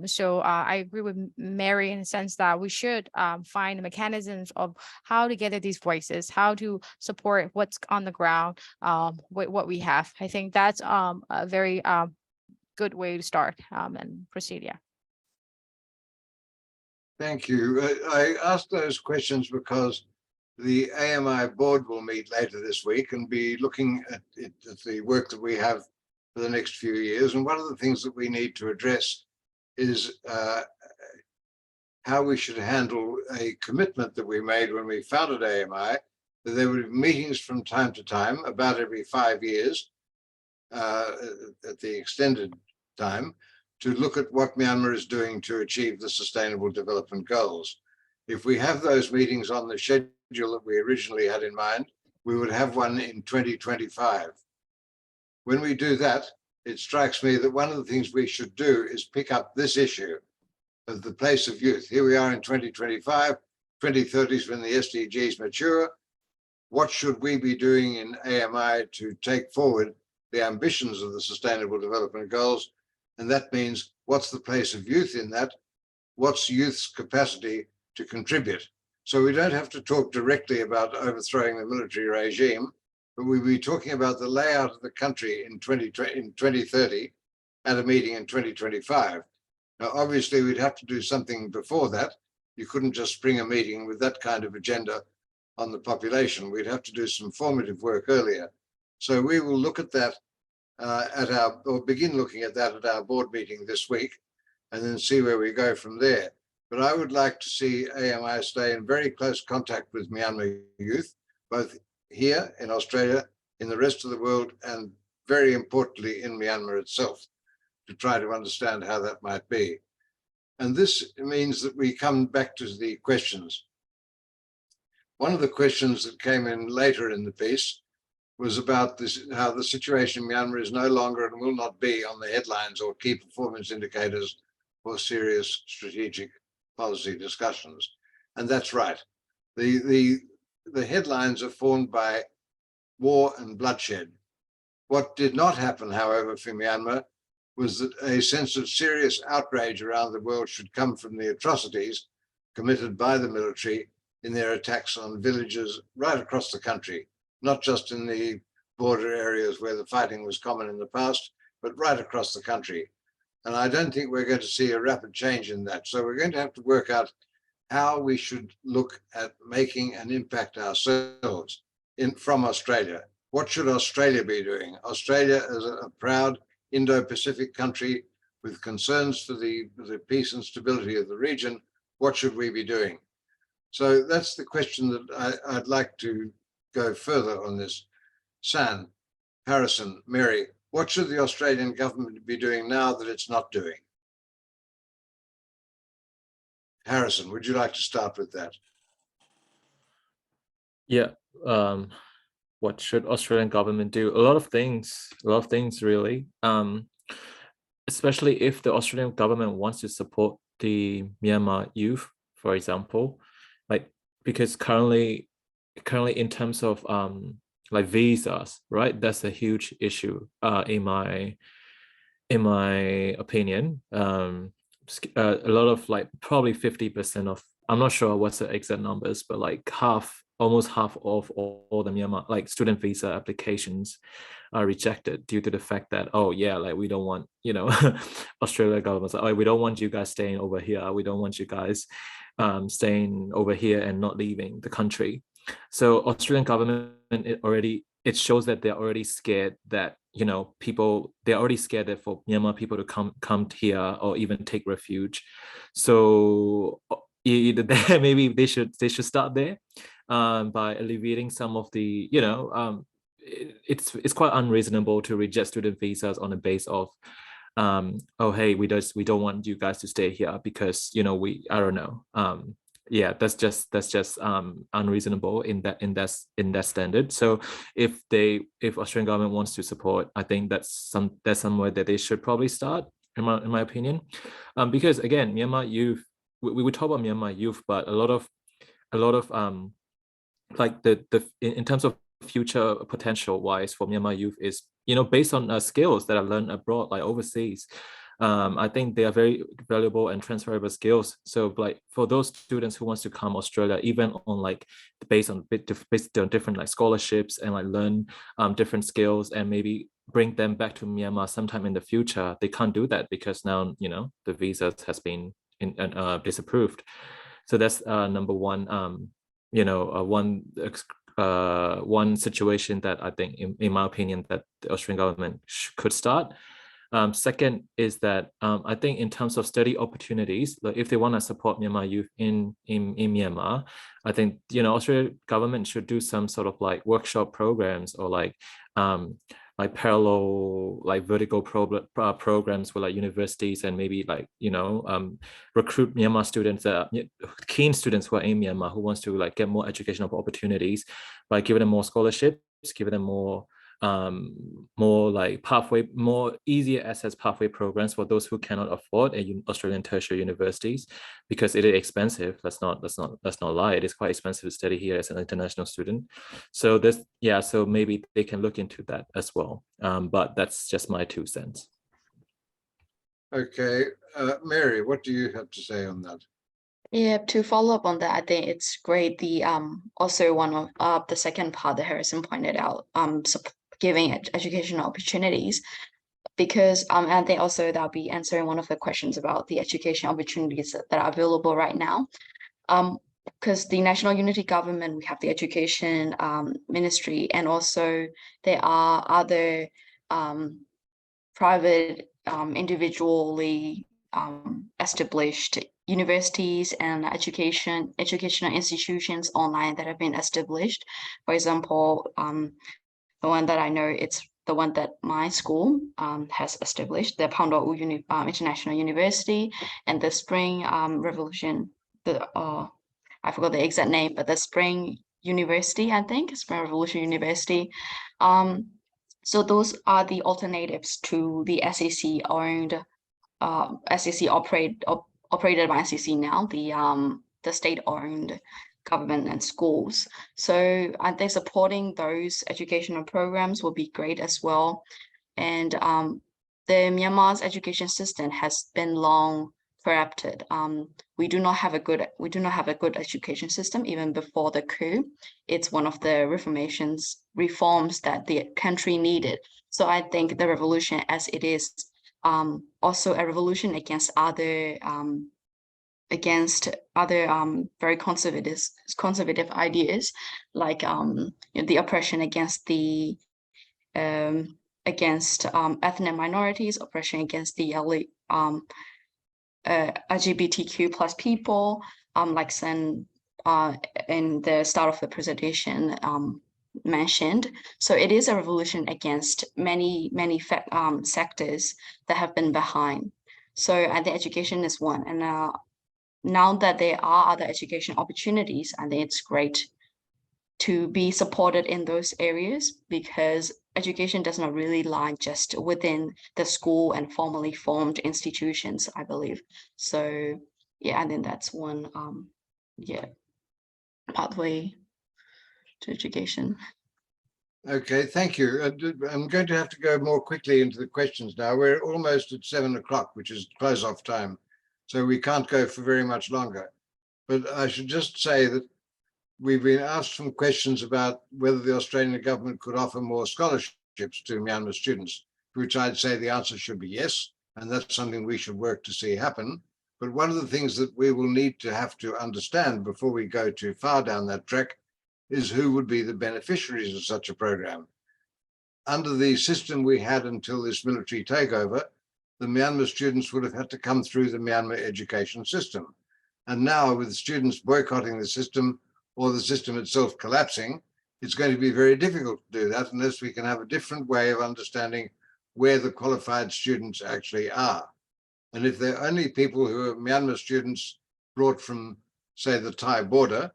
So I agree with Mary in the sense that we should find a mechanism questions of how to get at these voices, how to support what's on the ground, what we have. I think that's a very good way to start and proceed. Yeah. Thank you. I asked those questions because the AMI board will meet later this week and be looking at the work that we have for the next few years. And one of the things that we need to address is how we should handle a commitment that we made when we founded AMI, that there would be meetings from time to time, about every 5 years, at the extended time, to look at what Myanmar is doing to achieve the Sustainable Development Goals. If we have those meetings on the schedule that we originally had in mind, we would have one in 2025. When we do that, it strikes me that one of the things we should do is pick up this issue of the place of youth. Here we are in 2025, 2030 is when the SDGs mature. What should we be doing in AMI to take forward the ambitions of the Sustainable Development Goals? And that means, what's the place of youth in that? What's youth's capacity to contribute? So we don't have to talk directly about overthrowing the military regime, but we'll be talking about the layout of the country in 2030 at a meeting in 2025. Now, obviously, we'd have to do something before that. You couldn't just spring a meeting with that kind of agenda on the population. We'd have to do some formative work earlier. So we will look at that begin looking at that at our board meeting this week, and then see where we go from there. But I would like to see AMI stay in very close contact with Myanmar youth, both here in Australia, in the rest of the world, and very importantly in Myanmar itself, to try to understand how that might be. And this means that we come back to the questions. One of the questions that came in later in the piece was about this, how the situation in Myanmar is no longer and will not be on the headlines or key performance indicators for serious strategic policy discussions. And that's right. The headlines are formed by war and bloodshed. What did not happen, however, for Myanmar was that a sense of serious outrage around the world should come from the atrocities committed by the military in their attacks on villages right across the country, not just in the border areas where the fighting was common in the past, but right across the country. And I don't think we're going to see a rapid change in that. So we're going to have to work out how we should look at making an impact ourselves from Australia. What should Australia be doing? Australia is a proud Indo-Pacific country with concerns for the peace and stability of the region. What should we be doing? So that's the question that I'd like to go further on this. San, Harrison, Mary, what should the Australian government be doing now that it's not doing? Harrison, would you like to start with that? Yeah. What should Australian government do? A lot of things really. Especially if the Australian government wants to support the Myanmar youth, for example, like, because currently in terms of like visas, right? That's a huge issue in my opinion. A lot of, like, probably 50% of, I'm not sure what's the exact numbers, but like almost half of all the Myanmar, like, student visa applications are rejected due to the fact that, oh yeah, like, we don't want, Australia government's like, oh, we don't want you guys staying over here. We don't want you guys staying over here and not leaving the country. So Australian government, it shows that they're already scared that, they're already scared that for Myanmar people to come here or even take refuge. So either there, maybe they should start there by alleviating some of the, it's quite unreasonable to reject student visas on the base of, oh hey, we don't want you guys to stay here because, I don't know. Yeah, that's just unreasonable in that standard. So if Australian government wants to support, I think that's somewhere that they should probably start, in my opinion, because again, Myanmar youth, we would talk about Myanmar youth, but a lot of like in terms of future potential wise for Myanmar youth is, based on skills that are learned abroad, like overseas. I think they are very valuable and transferable skills. So like for those students who wants to come Australia, even on like based on different like scholarships and like learn different skills and maybe bring them back to Myanmar sometime in the future, they can't do that because now, you know, the visas has been disapproved. So that's number one, you know, one situation that I think, in my opinion, that the Australian government could start. Second is that I think in terms of study opportunities, like if they want to support Myanmar youth in Myanmar, I think, you know, Australian government should do some sort of like workshop programs or like parallel, like vertical programs with like universities and maybe like, you know, recruit Myanmar students, keen students who are in Myanmar who wants to like get more educational opportunities by giving them more scholarships, giving them more like pathway, more easier access pathway programs for those who cannot afford Australian tertiary universities, because it is expensive. Let's not lie. It is quite expensive to study here as an international student. So this, yeah, so maybe they can look into that as well. But that's just my 2 cents. Okay, Mary, what do you have to say on that? Yeah, to follow up on that, I think it's great. The also one of the second part that Harrison pointed out, giving educational opportunities, because I think also that'll be answering one of the questions about the education opportunities that are available right now. Because the National Unity Government, we have the Education Ministry, and also there are other private, individually established universities and educational institutions online that have been established. For example, the one that I know, it's the one that my school has established, the Partook International University, and the Spring Revolution, I forgot the exact name, but the Spring University, I think, Spring Revolution University. So those are the alternatives to the SEC owned, SEC operated by SEC now, the state-owned government and schools. So I think supporting those educational programs will be great as well. And the Myanmar's education system has been long corrupted. We do not have a good education system even before the coup. It's one of the reforms that the country needed. So I think the revolution, as it is also a revolution against other very conservative ideas, like the oppression against the ethnic minorities, oppression against the LGBTQ plus people, like Sen in the start of the presentation mentioned. So it is a revolution against many sectors that have been behind. So I think education is one, and now that there are other education opportunities, I think it's great to be supported in those areas, because education does not really lie just within the school and formally formed institutions, I believe. So yeah, I think that's one pathway to education. Okay, thank you. I'm going to have to go more quickly into the questions now. We're almost at 7 o'clock, which is close-off time, so we can't go for very much longer. But I should just say that we've been asked some questions about whether the Australian government could offer more scholarships to Myanmar students, to which I'd say the answer should be yes, and that's something we should work to see happen. But one of the things that we will need to have to understand before we go too far down that track is who would be the beneficiaries of such a program. Under the system we had until this military takeover, the Myanmar students would have had to come through the Myanmar education system. And now, with students boycotting the system or the system itself collapsing, it's going to be very difficult to do that unless we can have a different way of understanding where the qualified students actually are. And if they're only people who are Myanmar students brought from, say, the Thai border,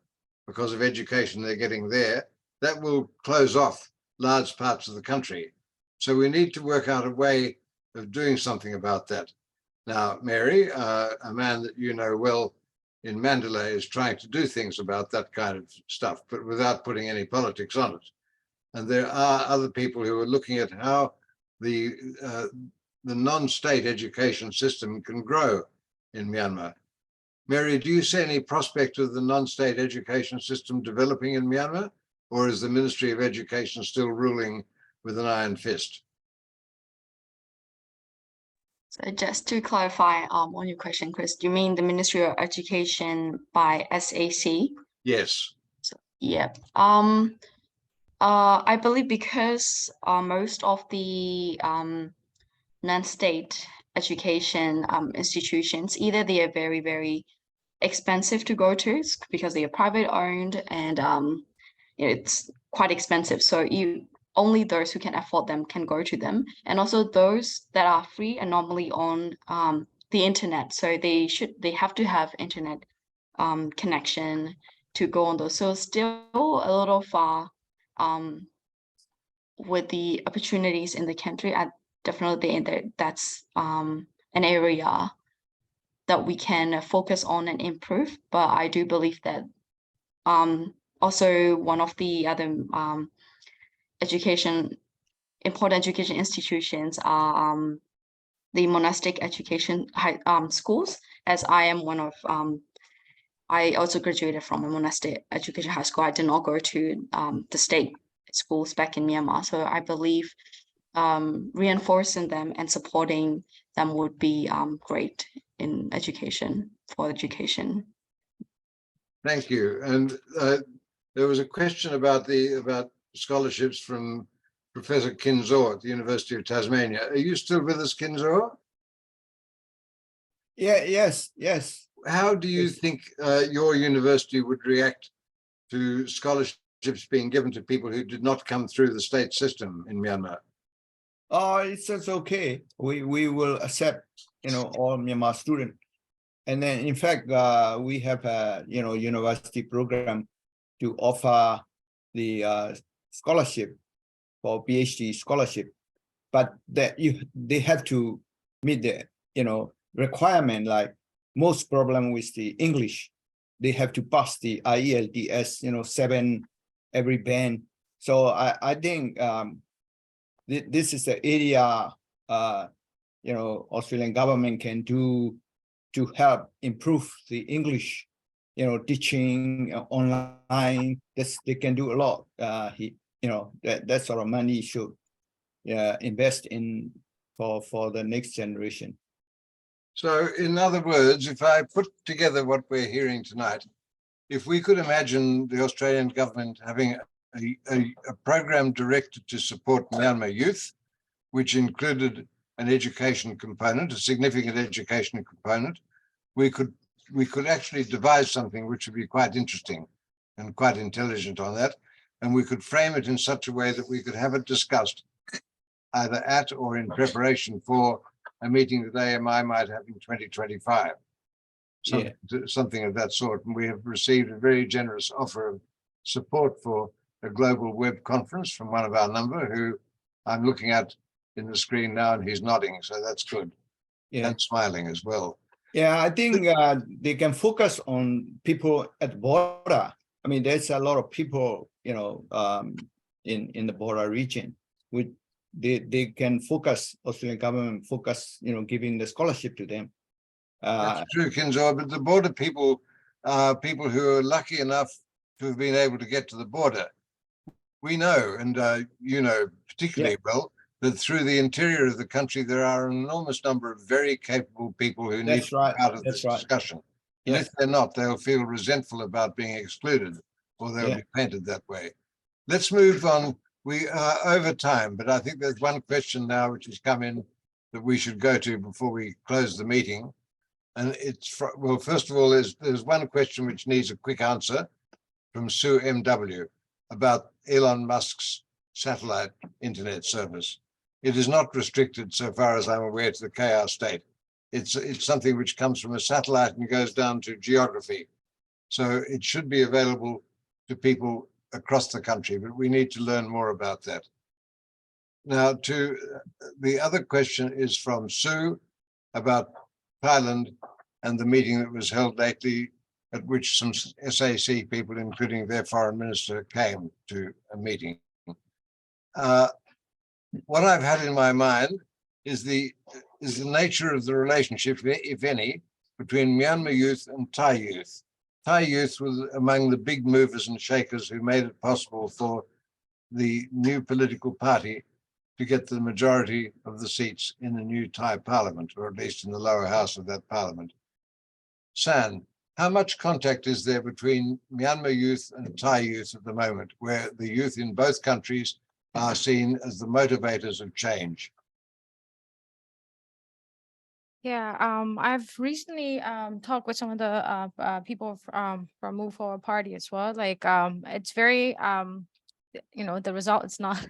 because of education they're getting there, that will close off large parts of the country. So we need to work out a way of doing something about that. Now, Mary, a man that you know well in Mandalay, is trying to do things about that kind of stuff, but without putting any politics on it. And there are other people who are looking at how the the non-state education system can grow in Myanmar. Mary, do you see any prospect of the non-state education system developing in Myanmar, or is the Ministry of Education still ruling with an iron fist? So just to clarify on your question, Chris, do you mean the Ministry of Education by SAC? Yes. Yeah. I believe because most of the non-state education institutions, either they are very, very expensive to go to because they are private owned and it's quite expensive. So only those who can afford them can go to them. And also those that are free are normally on the internet. So they have to have internet connection to go on those. So still a little far with the opportunities in the country. I definitely think that's an area that we can focus on and improve. But I do believe that also one of the other important education institutions are the monastic education schools, as I am one of I also graduated from a monastic education high school. I did not go to the state schools back in Myanmar. So I believe reinforcing them and supporting them would be great in education, for education. Thank you. And there was a question about scholarships from Professor Kinzo at the University of Tasmania. Are you still with us, Kinzo? Yeah, yes. How do you think your university would react to scholarships being given to people who did not come through the state system in Myanmar? It's just okay. We will accept, all Myanmar students. And then, in fact, we have a, university program to offer the scholarship for PhD scholarship, but they have to meet the, requirement. Like most problem with the English, they have to pass the IELTS, 7 every band. So I think this is the area, Australian government can do to help improve the English, teaching online. They can do a lot. That sort of money should invest in for the next generation. So in other words, if I put together what we're hearing tonight, if we could imagine the Australian government having a program directed to support Myanmar youth, which included an education component, a significant education component, we could actually devise something which would be quite interesting and quite intelligent on that. And we could frame it in such a way that we could have it discussed either at or in preparation for a meeting that AMI might have in 2025. Something of that sort. And we have received a very generous offer of support for a global web conference from one of our number, who I'm looking at in the screen now, and he's nodding, so that's good. Yeah. And smiling as well. Yeah, I think they can focus on people at the border. I mean, there's a lot of people, in the border region. They can focus, Australian government focus, giving the scholarship to them. That's true, Kinzo, but the border people are people who are lucky enough to have been able to get to the border. We know, and particularly well, that through the interior of the country, there are an enormous number of very capable people who need to be part of this discussion. And if they're not, they'll feel resentful about being excluded, or they'll be painted that way. Let's move on. We are over time, but I think there's one question now which has come in that we should go to before we close the meeting. And it's, well, first of all, there's one question which needs a quick answer from Sue MW about Elon Musk's satellite internet service. It is not restricted, so far as I'm aware, to the KR state. It's something which comes from a satellite and goes down to geography. So it should be available to people across the country, but we need to learn more about that. Now, to the other question is from Sue about Thailand and the meeting that was held lately, at which some SAC people, including their foreign minister, came to a meeting. What I've had in my mind is the nature of the relationship, if any, between Myanmar youth and Thai youth. Thai youth was among the big movers and shakers who made it possible for the new political party to get the majority of the seats in the new Thai parliament, or at least in the lower house of that parliament. San, how much contact is there between Myanmar youth and Thai youth at the moment, where the youth in both countries are seen as the motivators of change? Yeah, I've recently talked with some of the people from Move Forward Party as well. Like, it's very the result is not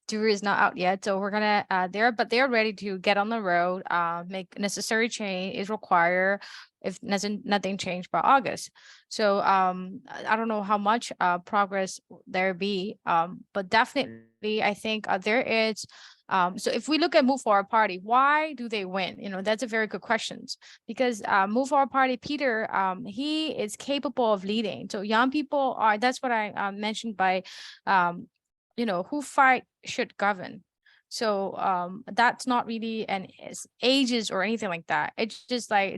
jury is not out yet, so we're gonna they're ready to get on the road, make necessary change is required if nothing changed by August. So I don't know how much progress there be, but definitely I think there is. So if we look at Move Forward Party, why do they win? That's a very good question, because Move Forward Party, Peter, he is capable of leading. So young people are, that's what I mentioned by, who fight should govern. So that's not really an ages or anything like that. It's just a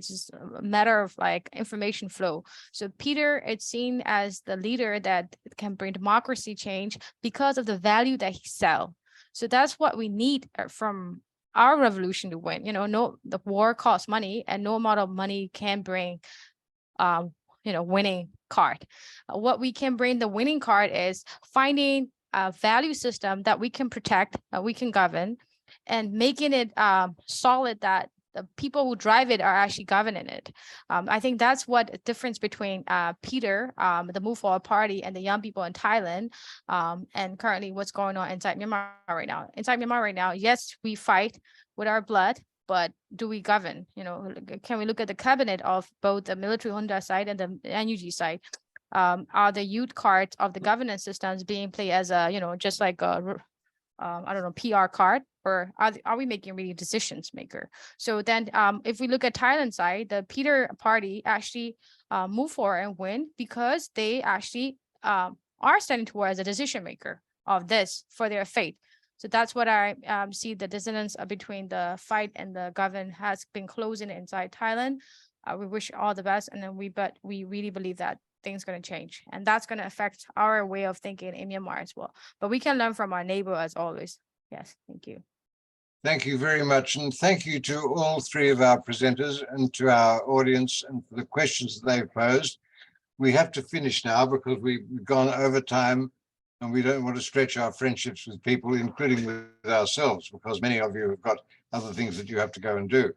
matter of like information flow. So Peter, it's seen as the leader that can bring democracy change because of the value that he sells. So that's what we need from our revolution to win. The war costs money, and no amount of money can bring, winning card. What we can bring the winning card is finding a value system that we can protect, we can govern, and making it solid that the people who drive it are actually governing it. I think that's what difference between Peter, the Move Forward Party, and the young people in Thailand, and currently what's going on inside Myanmar right now. Inside Myanmar right now, yes, we fight with our blood, but do we govern? Can we look at the cabinet of both the military junta side and the NUG side? Are the youth cards of the governance systems being played as a, just like a, I don't know, PR card, or are we making really decisions maker? So then if we look at Thailand side, the Peter party actually move forward and win because they actually are standing towards a decision maker of this for their fate. So that's what I see the dissonance between the fight and the govern has been closing inside Thailand. We wish all the best, and then we really believe that things going to change, and that's going to affect our way of thinking in Myanmar as well. But we can learn from our neighbor as always. Yes, thank you. Thank you very much, and thank you to all three of our presenters and to our audience and for the questions that they've posed. We have to finish now because we've gone over time, and we don't want to stretch our friendships with people, including with ourselves, because many of you have got other things that you have to go and do.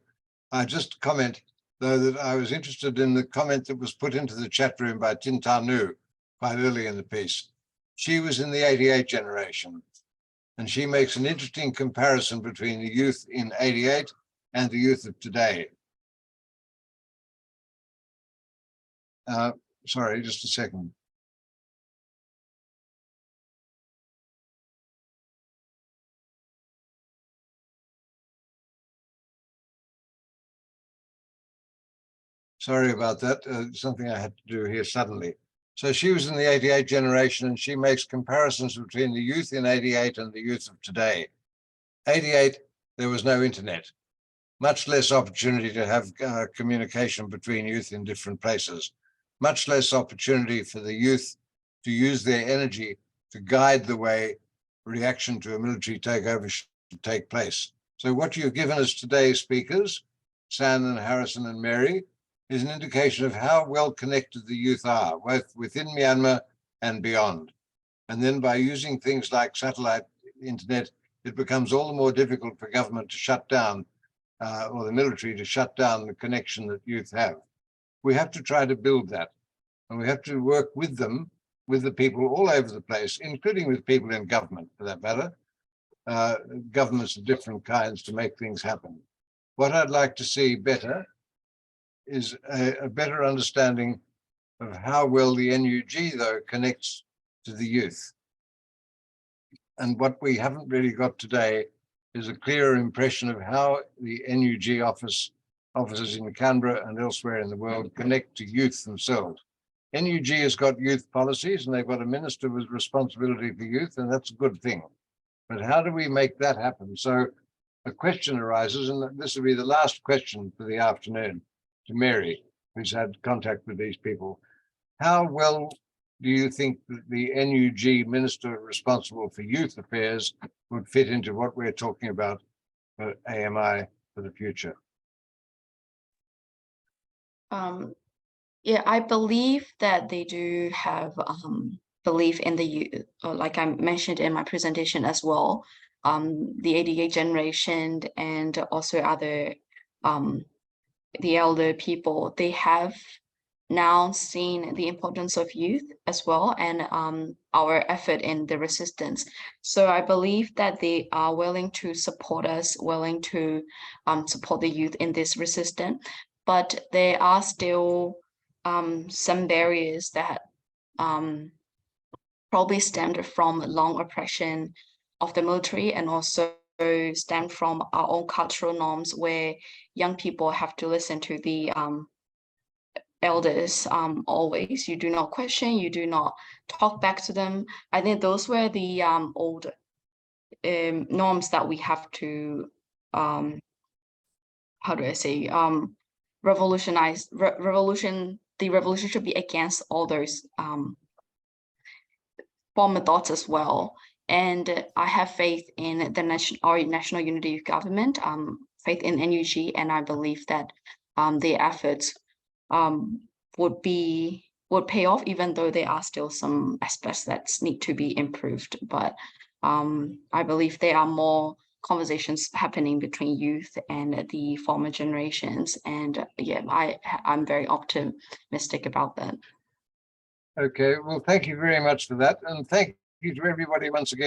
I just comment, though, that I was interested in the comment that was put into the chat room by Tin Ta Nu quite early in the piece. She was in the 88 generation, and she makes an interesting comparison between the youth in 88 and the youth of today. Sorry, just a second. Sorry about that, something I had to do here suddenly. So she was in the 88 generation, and she makes comparisons between the youth in 88 and the youth of today. 88, there was no internet, much less opportunity to have communication between youth in different places, much less opportunity for the youth to use their energy to guide the way reaction to a military takeover should take place. So what you've given us today, speakers, San and Harrison and Mary, is an indication of how well connected the youth are, both within Myanmar and beyond. And then by using things like satellite internet, it becomes all the more difficult for government to shut down, or the military to shut down the connection that youth have. We have to try to build that, and we have to work with them, with the people all over the place, including with people in government, for that matter, governments of different kinds, to make things happen. What I'd like to see better is a better understanding of how well the NUG, though, connects to the youth. And what we haven't really got today is a clearer impression of how the NUG offices in Canberra and elsewhere in the world connect to youth themselves. NUG has got youth policies, and they've got a minister with responsibility for youth, and that's a good thing. But how do we make that happen? So a question arises, and this will be the last question for the afternoon to Mary, who's had contact with these people. How well do you think that the NUG Minister responsible for youth affairs would fit into what we're talking about for AMI for the future? Yeah, I believe that they do have belief in the youth, like I mentioned in my presentation as well. The 88 generation and also other the elder people, they have now seen the importance of youth as well, and our effort in the resistance. So I believe that they are willing to support us, willing to support the youth in this resistance, but there are still some barriers that probably stemmed from long oppression of the military, and also stem from our own cultural norms where young people have to listen to the elders always. You do not question, you do not talk back to them. I think those were the old norms that we have to how do I say revolutionize. The revolution should be against all those former thoughts as well. And I have faith in the our national unity government, faith in NUG, and I believe that the efforts would pay off, even though there are still some aspects that need to be improved. But I believe there are more conversations happening between youth and the former generations, and yeah, I'm very optimistic about that. Okay, well, thank you very much for that, and thank you to everybody once again.